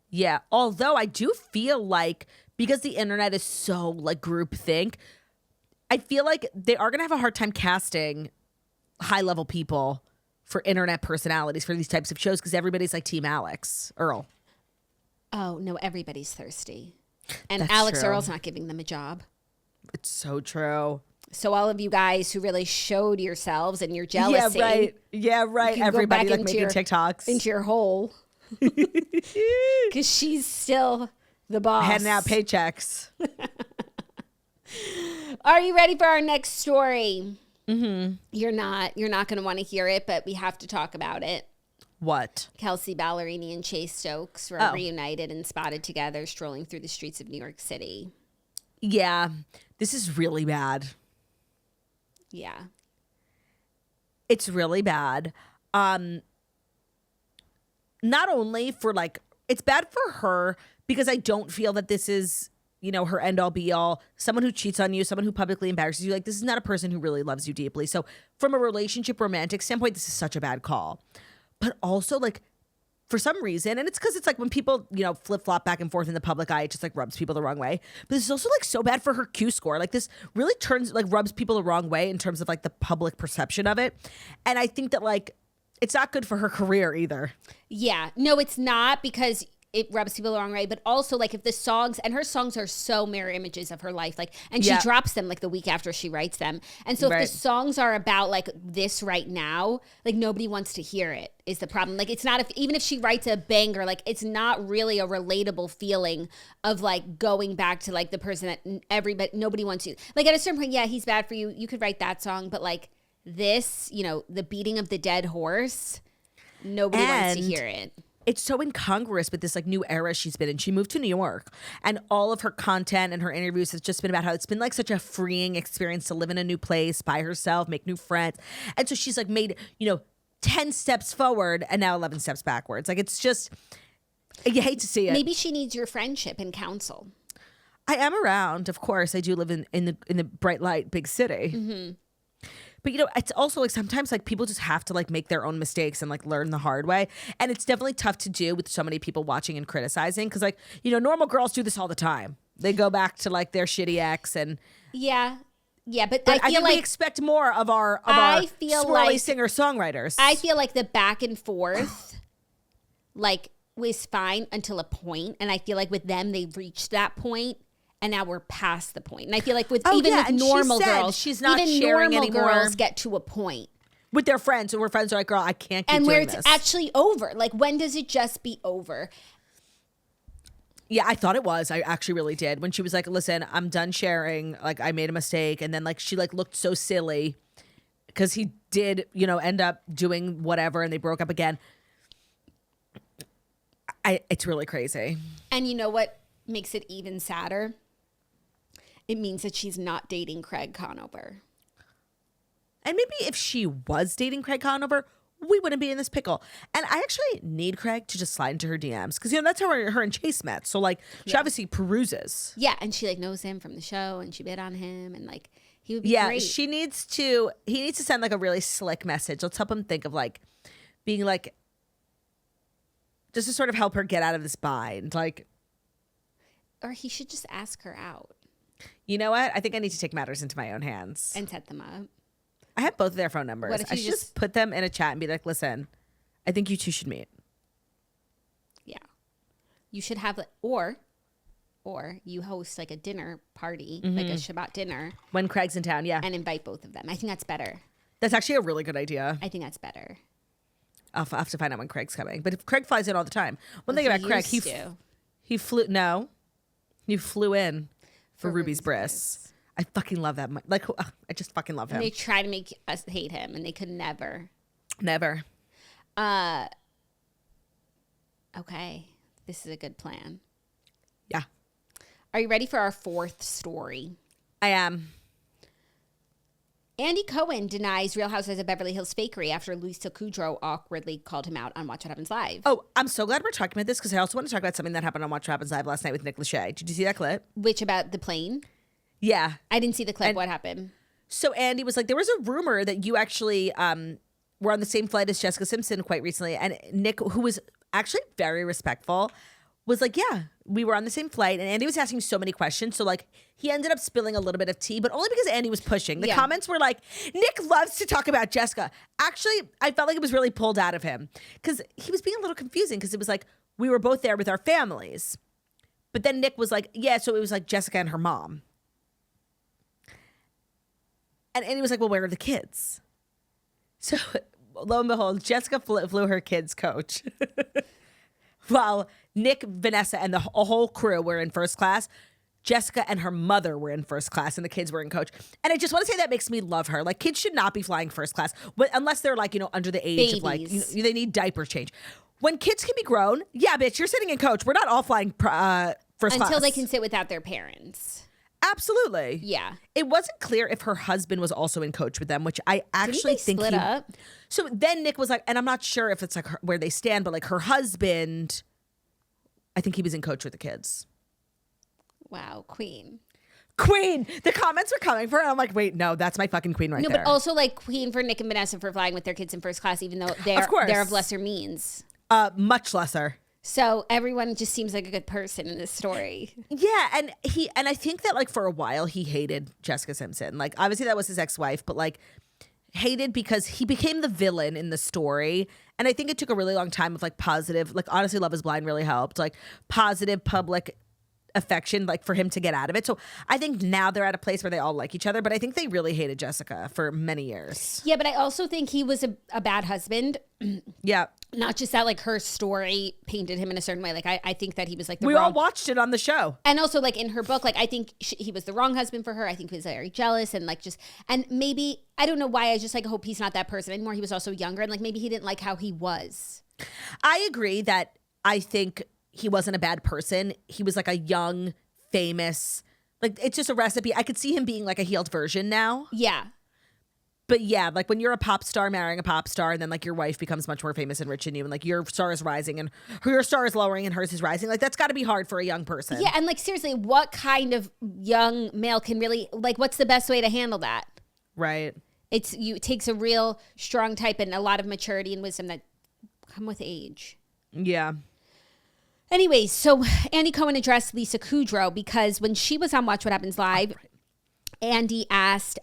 Yeah. Although I do feel like, because the internet is so like groupthink, I feel like they are going to have a hard time casting high level people for internet personalities for these types of shows because everybody's like Team Alix, Earle. Oh, no, everybody's thirsty. And That's Alix true. Earle's not giving them a job. It's so true. So all of you guys who really showed yourselves and your jealousy. Yeah, right. Everybody like making TikToks. Into your hole. Because she's still the boss. Handing out paychecks. Are you ready for our next story? Mm-hmm. You're not going to want to hear it, but we have to talk about it. What? Kelsea Ballerini and Chase Stokes were reunited and spotted together strolling through the streets of New York City. Yeah, this is really bad. Yeah. It's really bad. Not only for like, it's bad for her because I don't feel that this is, you know, her end all be all. Someone who cheats on you, someone who publicly embarrasses you, like this is not a person who really loves you deeply. So from a relationship romantic standpoint, this is such a bad call. But also like for some reason, and it's because it's like when people, flip flop back and forth in the public eye, it just like rubs people the wrong way. But this is also like so bad for her Q score. Like this really rubs people the wrong way in terms of like the public perception of it. And I think that like it's not good for her career either. Yeah, no, it's not, because it rubs people the wrong way, but also like if the songs, and her songs are so mirror images of her life, like, and she drops them like the week after she writes them. And so if the songs are about like this right now, like nobody wants to hear it is the problem. Like it's not, even if she writes a banger, like it's not really a relatable feeling of like going back to like the person that nobody wants to, like at a certain point, yeah, he's bad for you. You could write that song, but like this, the beating of the dead horse, nobody wants to hear it. It's so incongruous with this like new era she's been in. She moved to New York, and all of her content and her interviews has just been about how it's been like such a freeing experience to live in a new place by herself, make new friends. And so she's like made, 10 steps forward and now 11 steps backwards. Like it's just, you hate to see it. Maybe she needs your friendship and counsel. I am around, of course. I do live in the bright light big city. Mm-hmm. But, it's also like sometimes like people just have to like make their own mistakes and like learn the hard way. And it's definitely tough to do with so many people watching and criticizing. Because like, normal girls do this all the time. They go back to like their shitty ex and. Yeah. Yeah. But I feel think like we expect more of our swirly singer-songwriters. I feel like the back and forth like was fine until a point. And I feel like with them, they've reached that point. And now we're past the point. And I feel like with normal girls, she's not even sharing normal anymore. Girls get to a point with their friends, and where friends are like, "Girl, I can't keep doing this." And where it's actually over. Like, when does it just be over? Yeah, I thought it was. I actually really did. When she was like, "Listen, I'm done sharing. Like, I made a mistake," and then like she like looked so silly because he did, end up doing whatever, and they broke up again. It's really crazy. And you know what makes it even sadder? It means that she's not dating Craig Conover. And maybe if she was dating Craig Conover, we wouldn't be in this pickle. And I actually need Craig to just slide into her DMs. Because, that's how her and Chase met. So, like, she obviously peruses. Yeah, and she, like, knows him from the show. And she bit on him. And, like, he would be great. He needs to send, like, a really slick message. Let's help him think of, like, being, like, just to sort of help her get out of this bind. Like. Or he should just ask her out. You know what? I think I need to take matters into my own hands. And set them up. I have both of their phone numbers. What if I should just put them in a chat and be like, listen, I think you two should meet. Yeah. You should have, or you host like a dinner party, like a Shabbat dinner. When Craig's in town, yeah. And invite both of them. I think that's better. That's actually a really good idea. I think that's better. I'll have to find out when Craig's coming. But if Craig flies in all the time. One thing about Craig, he flew in for Ruby's Bris. I fucking love that. Like, I just fucking love him. And they try to make us hate him, and they could never. Never. Okay. This is a good plan. Yeah. Are you ready for our fourth story? I am. Andy Cohen denies Real Housewives of Beverly Hills fakery after Lisa Kudrow awkwardly called him out on Watch What Happens Live. Oh, I'm so glad we're talking about this because I also want to talk about something that happened on Watch What Happens Live last night with Nick Lachey. Did you see that clip? Which, about the plane? Yeah. I didn't see the clip. What happened? So Andy was like, there was a rumor that you actually were on the same flight as Jessica Simpson quite recently. And Nick, who was actually very respectful, was like, yeah, we were on the same flight. And Andy was asking so many questions. So like he ended up spilling a little bit of tea, but only because Andy was pushing. The comments were like, Nick loves to talk about Jessica. Actually, I felt like it was really pulled out of him because he was being a little confusing because it was like, we were both there with our families. But then Nick was like, yeah, so it was like Jessica and her mom. And Andy was like, well, where are the kids? So lo and behold, Jessica flew her kids coach. While Nick, Vanessa, and a whole crew were in first class, Jessica and her mother were in first class, and the kids were in coach. And I just want to say that makes me love her. Like, kids should not be flying first class unless they're like, under the age of like, they need diaper change. When kids can be grown, yeah, bitch, you're sitting in coach. We're not all flying first class. Until they can sit without their parents. Absolutely. Yeah. It wasn't clear if her husband was also in coach with them, which I actually think split up? So then Nick was like, and I'm not sure if it's like where they stand, but like her husband, I think he was in coach with the kids. Wow, queen. The comments were coming for her. I'm like, wait, no, that's my fucking queen right there. No, but also like queen for Nick and Vanessa for flying with their kids in first class, even though they're of lesser means. Much lesser. So everyone just seems like a good person in this story. Yeah, and I think that like for a while he hated Jessica Simpson. Like obviously that was his ex-wife, but like hated because he became the villain in the story. And I think it took a really long time of like positive, like honestly Love is Blind really helped, like positive public affection like for him to get out of it. So I think now they're at a place where they all like each other, but I think they really hated Jessica for many years. Yeah, but I also think he was a bad husband. Yeah. Not just that, like, her story painted him in a certain way. Like, I think that he was, like, we all watched it on the show. And also, like, in her book, like, I think he was the wrong husband for her. I think he was very jealous and, like, just... And maybe... I don't know why. I just, like, hope he's not that person anymore. He was also younger. And, like, maybe he didn't like how he was. I agree that I think he wasn't a bad person. He was, like, a young, famous... Like, it's just a recipe. I could see him being, like, a healed version now. Yeah. But yeah, like when you're a pop star marrying a pop star and then like your wife becomes much more famous and rich than you and like your star is rising and your star is lowering and hers is rising, like that's got to be hard for a young person. Yeah, and like seriously, what kind of young male can really, like what's the best way to handle that? Right. It takes a real strong type and a lot of maturity and wisdom that come with age. Yeah. Anyways, so Andy Cohen addressed Lisa Kudrow because when she was on Watch What Happens Live, Andy asked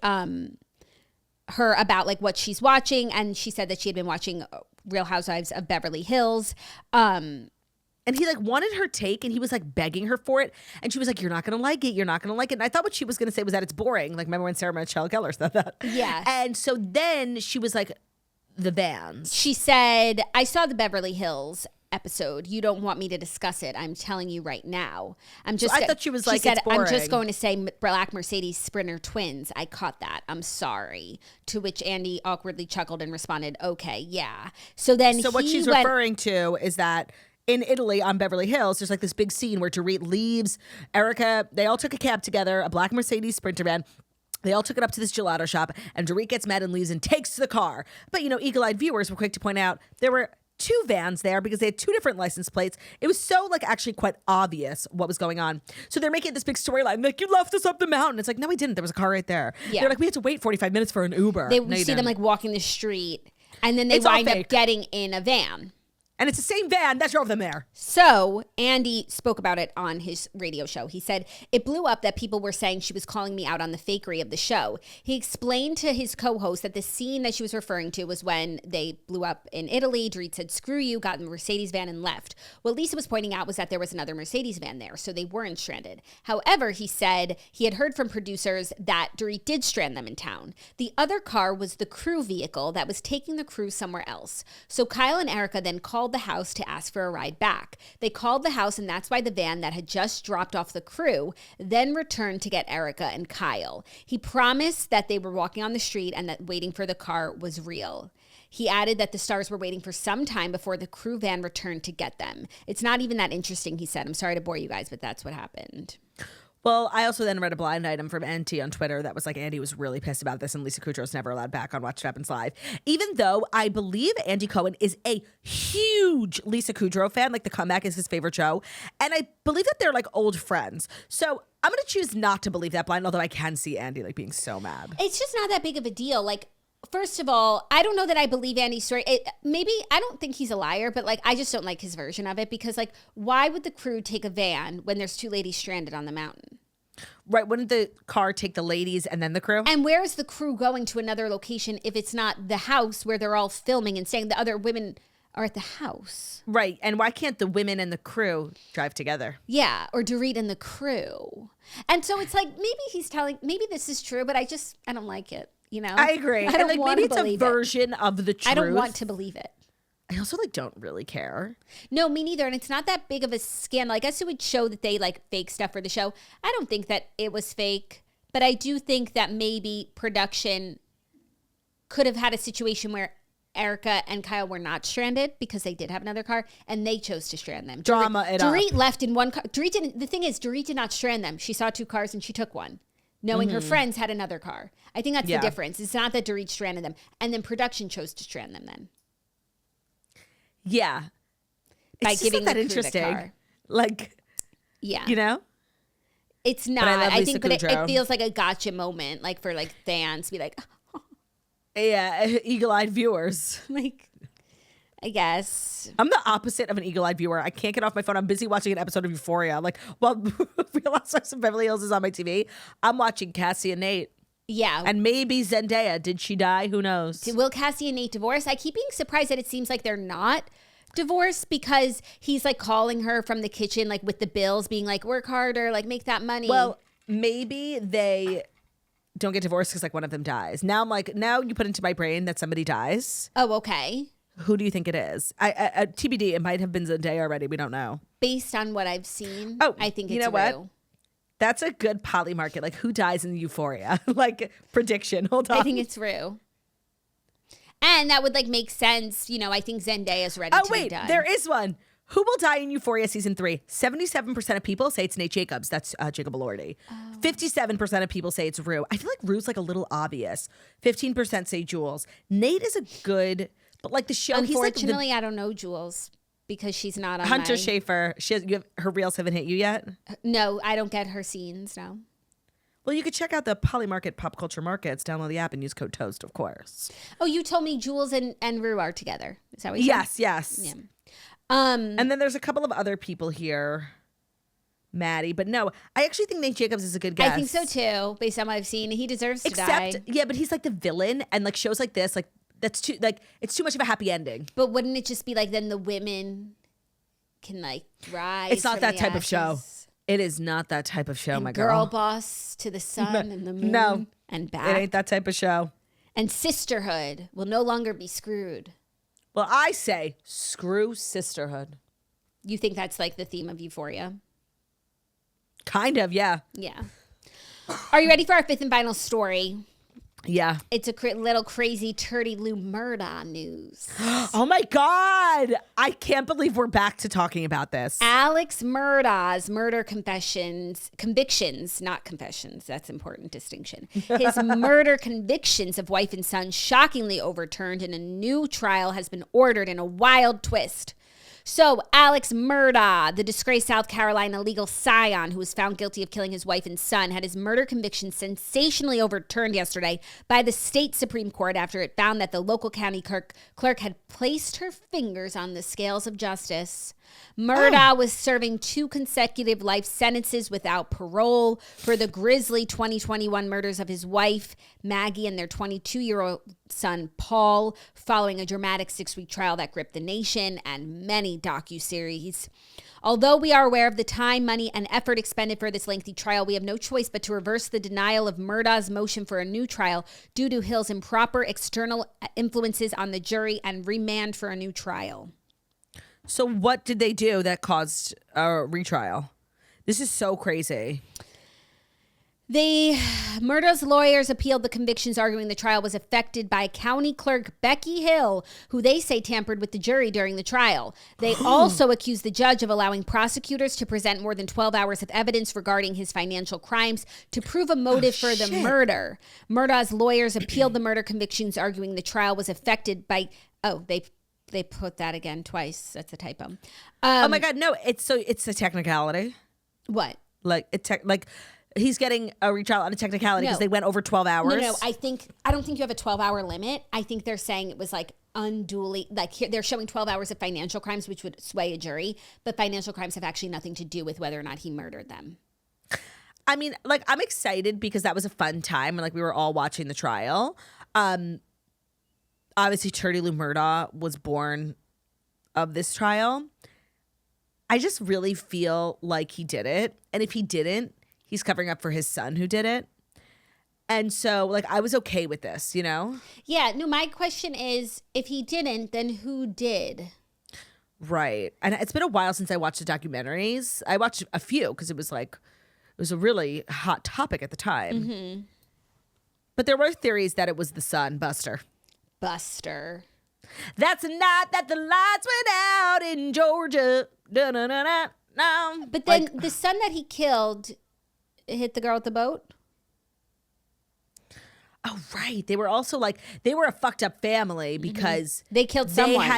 her about like what she's watching, and she said that she had been watching Real Housewives of Beverly Hills. And he like wanted her take and he was like begging her for it. And she was like, you're not going to like it. You're not going to like it. And I thought what she was going to say was that it's boring. Like remember when Sarah Michelle Gellar said that? Yeah. And so then she was like, the vans. She said, I saw the Beverly Hills episode. You don't want me to discuss it. I'm telling you right now. I thought she was like, she said, I'm just going to say Black Mercedes Sprinter twins. I caught that. I'm sorry. To which Andy awkwardly chuckled and responded, okay, yeah. So what she's referring to is that in Italy on Beverly Hills, there's like this big scene where Dorit leaves Erica. They all took a cab together, a Black Mercedes Sprinter van. They all took it up to this gelato shop and Dorit gets mad and leaves and takes the car. But, you know, eagle-eyed viewers were quick to point out there were two vans there because they had two different license plates. It was so like actually quite obvious what was going on. So they're making this big storyline like, you left us up the mountain. It's like, no, we didn't. There was a car right there. Yeah. They're like, we had to wait 45 minutes for an Uber. They see them like walking the street and then they wind up getting in a van. And it's the same van that drove them there. So Andy spoke about it on his radio show. He said, it blew up that people were saying she was calling me out on the fakery of the show. He explained to his co-host that the scene that she was referring to was when they blew up in Italy. Dorit said, screw you, got in the Mercedes van and left. What Lisa was pointing out was that there was another Mercedes van there, so they weren't stranded. However, he said he had heard from producers that Dorit did strand them in town. The other car was the crew vehicle that was taking the crew somewhere else. So Kyle and Erica then called the house to ask for a ride back. They called the house, and that's why the van that had just dropped off the crew then returned to get Erica and Kyle. He promised that they were walking on the street and that waiting for the car was real. He added that the stars were waiting for some time before the crew van returned to get them. It's not even that interesting, he said. I'm sorry to bore you guys, but that's what happened. Well, I also then read a blind item from NT on Twitter that was like, Andy was really pissed about this and Lisa Kudrow's never allowed back on Watch What Happens Live. Even though I believe Andy Cohen is a huge Lisa Kudrow fan, like The Comeback is his favorite show. And I believe that they're like old friends. So I'm going to choose not to believe that blind, although I can see Andy like being so mad. It's just not that big of a deal. Like, first of all, I don't know that I believe Andy's story. Maybe, I don't think he's a liar, but like, I just don't like his version of it because like, why would the crew take a van when there's two ladies stranded on the mountain? Right, wouldn't the car take the ladies and then the crew? And where is the crew going to another location if it's not the house where they're all filming and staying? The other women are at the house. Right, and why can't the women and the crew drive together? Yeah, or Dorit and the crew. And so it's like, maybe this is true, but I don't like it, you know? I agree. I don't and like, want maybe to it's believe a version of the truth. I don't want to believe it. I also like don't really care. No, me neither. And it's not that big of a scandal. I guess it would show that they like fake stuff for the show. I don't think that it was fake, but I do think that maybe production could have had a situation where Erica and Kyle were not stranded because they did have another car and they chose to strand them. Dorit left in one car. The thing is, Dorit did not strand them. She saw two cars and she took one, knowing her friends had another car. I think that's the difference. It's not that Dorit stranded them and then production chose to strand them then. Yeah. By it's giving not that the crew interesting. the car. Like, yeah. You know? It's not. I think but it feels like a gotcha moment, like for like fans to be like, yeah, eagle-eyed viewers. Like, I guess. I'm the opposite of an eagle-eyed viewer. I can't get off my phone. I'm busy watching an episode of Euphoria. Like, while Real Housewives of Beverly Hills is on my TV, I'm watching Cassie and Nate. Yeah. And maybe Zendaya. Did she die? Who knows? Will Cassie and Nate divorce? I keep being surprised that it seems like they're not divorced because he's like calling her from the kitchen, like with the bills, being like, work harder, like make that money. Well, maybe they don't get divorced because like one of them dies. Now I'm like, now you put into my brain that somebody dies. Oh, okay. Who do you think it is? I TBD, it might have been Zendaya already. We don't know. Based on what I've seen, I think it's you know what? Rue. That's a good poly market. Like, who dies in Euphoria? Like, prediction. Hold on. I think it's Rue. And that would like make sense. You know, I think Zendaya's ready to die. Oh, wait, there is one. Who will die in Euphoria season 3? 77% of people say it's Nate Jacobs. That's Jacob Elordi. 57% of people say it's Rue. I feel like Rue's like a little obvious. 15% say Jules. Nate is a good, but like the show. Unfortunately, I don't know Jules because she's not on Hunter Schafer. Her reels haven't hit you yet? No, I don't get her scenes, no. Well, you could check out the Polymarket Pop Culture Markets, download the app, and use code TOAST, of course. Oh, you told me Jules and Rue are together. Is that what you said? Yes. Yeah. And then there's a couple of other people here. Maddie, but no, I actually think Nate Jacobs is a good guess. I think so too, based on what I've seen. He deserves to die. Yeah, but he's like the villain, and like shows like this, like that's too like it's too much of a happy ending. But wouldn't it just be like then the women can like rise? It's not that type ashes? of show. It is not that type of show, And my girl boss to the sun and the moon. No, and back. It ain't that type of show. And sisterhood will no longer be screwed. Well, I say screw sisterhood. You think that's like the theme of Euphoria? Kind of, yeah. Yeah. Are you ready for our fifth and final story? Yeah. It's a little crazy Turdy Lou Murdaugh news. Oh my God. I can't believe we're back to talking about this. Alix Murdaugh's murder convictions, not confessions. That's important distinction. His murder convictions of wife and son shockingly overturned, and a new trial has been ordered in a wild twist. So, Alix Murdaugh, the disgraced South Carolina legal scion who was found guilty of killing his wife and son, had his murder conviction sensationally overturned yesterday by the state Supreme Court after it found that the local county clerk had placed her fingers on the scales of justice. Murdaugh was serving 2 consecutive life sentences without parole for the grisly 2021 murders of his wife, Maggie, and their 22-year-old son, Paul, following a dramatic 6-week trial that gripped the nation and many docuseries. Although we are aware of the time, money, and effort expended for this lengthy trial, we have no choice but to reverse the denial of Murdaugh's motion for a new trial due to Hill's improper external influences on the jury and remand for a new trial. So what did they do that caused a retrial? This is so crazy. Murdaugh's lawyers appealed the convictions, arguing the trial was affected by County Clerk Becky Hill, who they say tampered with the jury during the trial. They also accused the judge of allowing prosecutors to present more than 12 hours of evidence regarding his financial crimes to prove a motive for the murder. Murdaugh's lawyers appealed the murder convictions, arguing the trial was affected by... They put that again twice. That's a typo. Oh my God, no! It's a technicality. What? Like he's getting a retrial on a technicality because they went over 12 hours. No. I don't think you have a 12-hour limit. I think they're saying it was like unduly like they're showing 12 hours of financial crimes, which would sway a jury, but financial crimes have actually nothing to do with whether or not he murdered them. I mean, like I'm excited because that was a fun time and like we were all watching the trial. Obviously, Turdy Lou Murdaugh was born of this trial. I just really feel like he did it. And if he didn't, he's covering up for his son who did it. And so, like, I was okay with this, you know? Yeah. No, my question is, if he didn't, then who did? Right. And it's been a while since I watched the documentaries. I watched a few because it was a really hot topic at the time. Mm-hmm. But there were theories that it was the son, Buster. That's the night that the lights went out in Georgia. Da-na-na-na-na. But then the son that he killed hit the girl at the boat? Oh, right. They were also they were a fucked up family because they killed someone.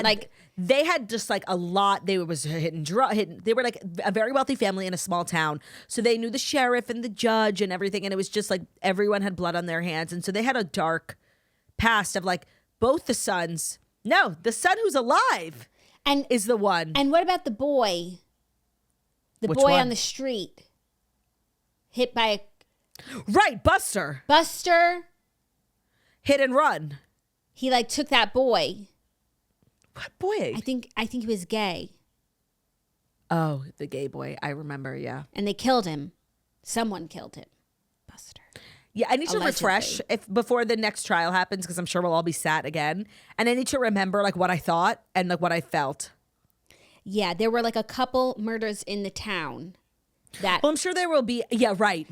They had just like a lot. They were they were like a very wealthy family in a small town. So they knew the sheriff and the judge and everything. And it was just like everyone had blood on their hands. And so they had a dark past of like both the sons No, the son who's alive and is the one. And what about the boy? The Which boy one? on the street, hit by a Right, Buster. Hit and run. He like took that boy. What boy? I think he was gay. Oh, the gay boy. I remember, yeah. And they killed him. Someone killed him. Buster. Yeah, I need to Allegedly. refresh if before the next trial happens, because I'm sure we'll all be sat again. And I need to remember like what I thought and like what I felt. Yeah, there were like a couple murders in the town that Well, I'm sure there will be. Yeah, right.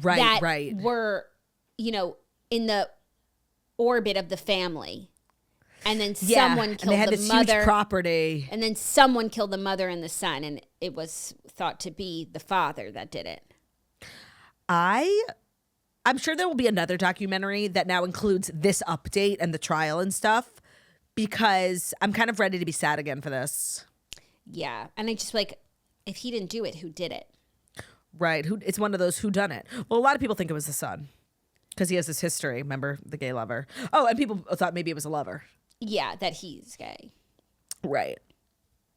were, you know, in the orbit of the family. And then Yeah, someone and killed they had the this mother. huge property. And then someone killed the mother and the son, and it was thought to be the father that did it. I'm sure there will be another documentary that now includes this update and the trial and stuff, because I'm kind of ready to be sad again for this. Yeah, and I just like, if he didn't do it, who did it? Right. It's one of those who done it. Well, a lot of people think it was the son because he has this history. Remember the gay lover? Oh, and people thought maybe it was a lover. Yeah, that he's gay. Right.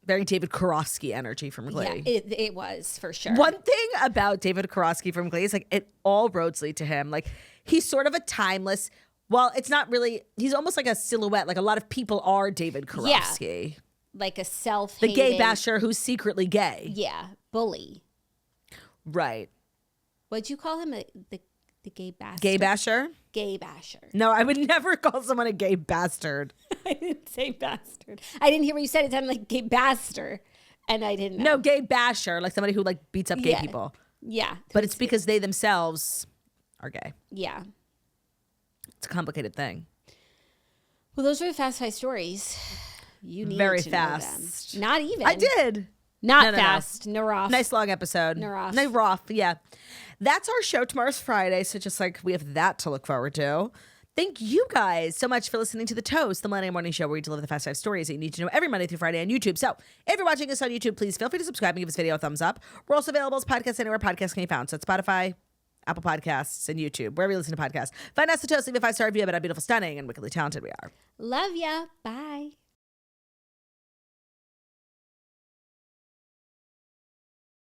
Very David Karofsky energy from Glee. Yeah, it was for sure. One thing about David Karofsky from Glee is like all roads lead to him. Like he's sort of a timeless. Well, it's not really. He's almost like a silhouette. Like a lot of people are David Karofsky. Yeah, like a self. The gay basher who's secretly gay. Yeah, bully. Right. What'd you call him? The gay bastard. Gay basher? Gay basher. No, I would never call someone a gay bastard. I didn't say bastard. I didn't hear what you said. It sounded like gay bastard, and I didn't know. No, gay basher, like somebody who like beats up gay people. Yeah. But it's because they themselves are gay. Yeah. It's a complicated thing. Well, those were the Fast Five stories. You need Very to fast. know them. Not even. I did. Not No. fast. No rough. Nice long episode. Naroff. Naroff, yeah. That's our show. Tomorrow's Friday, so just like we have that to look forward to. Thank you guys so much for listening to The Toast, the Millennium Morning Show where we deliver the Fast Five stories that you need to know every Monday through Friday on YouTube. So if you're watching us on YouTube, please feel free to subscribe and give this video a thumbs up. We're also available as podcasts anywhere podcasts can be found. So it's Spotify, Apple Podcasts, and YouTube, wherever you listen to podcasts. Find us The Toast, leave a 5-star review about how beautiful, stunning, and wickedly talented we are. Love ya. Bye.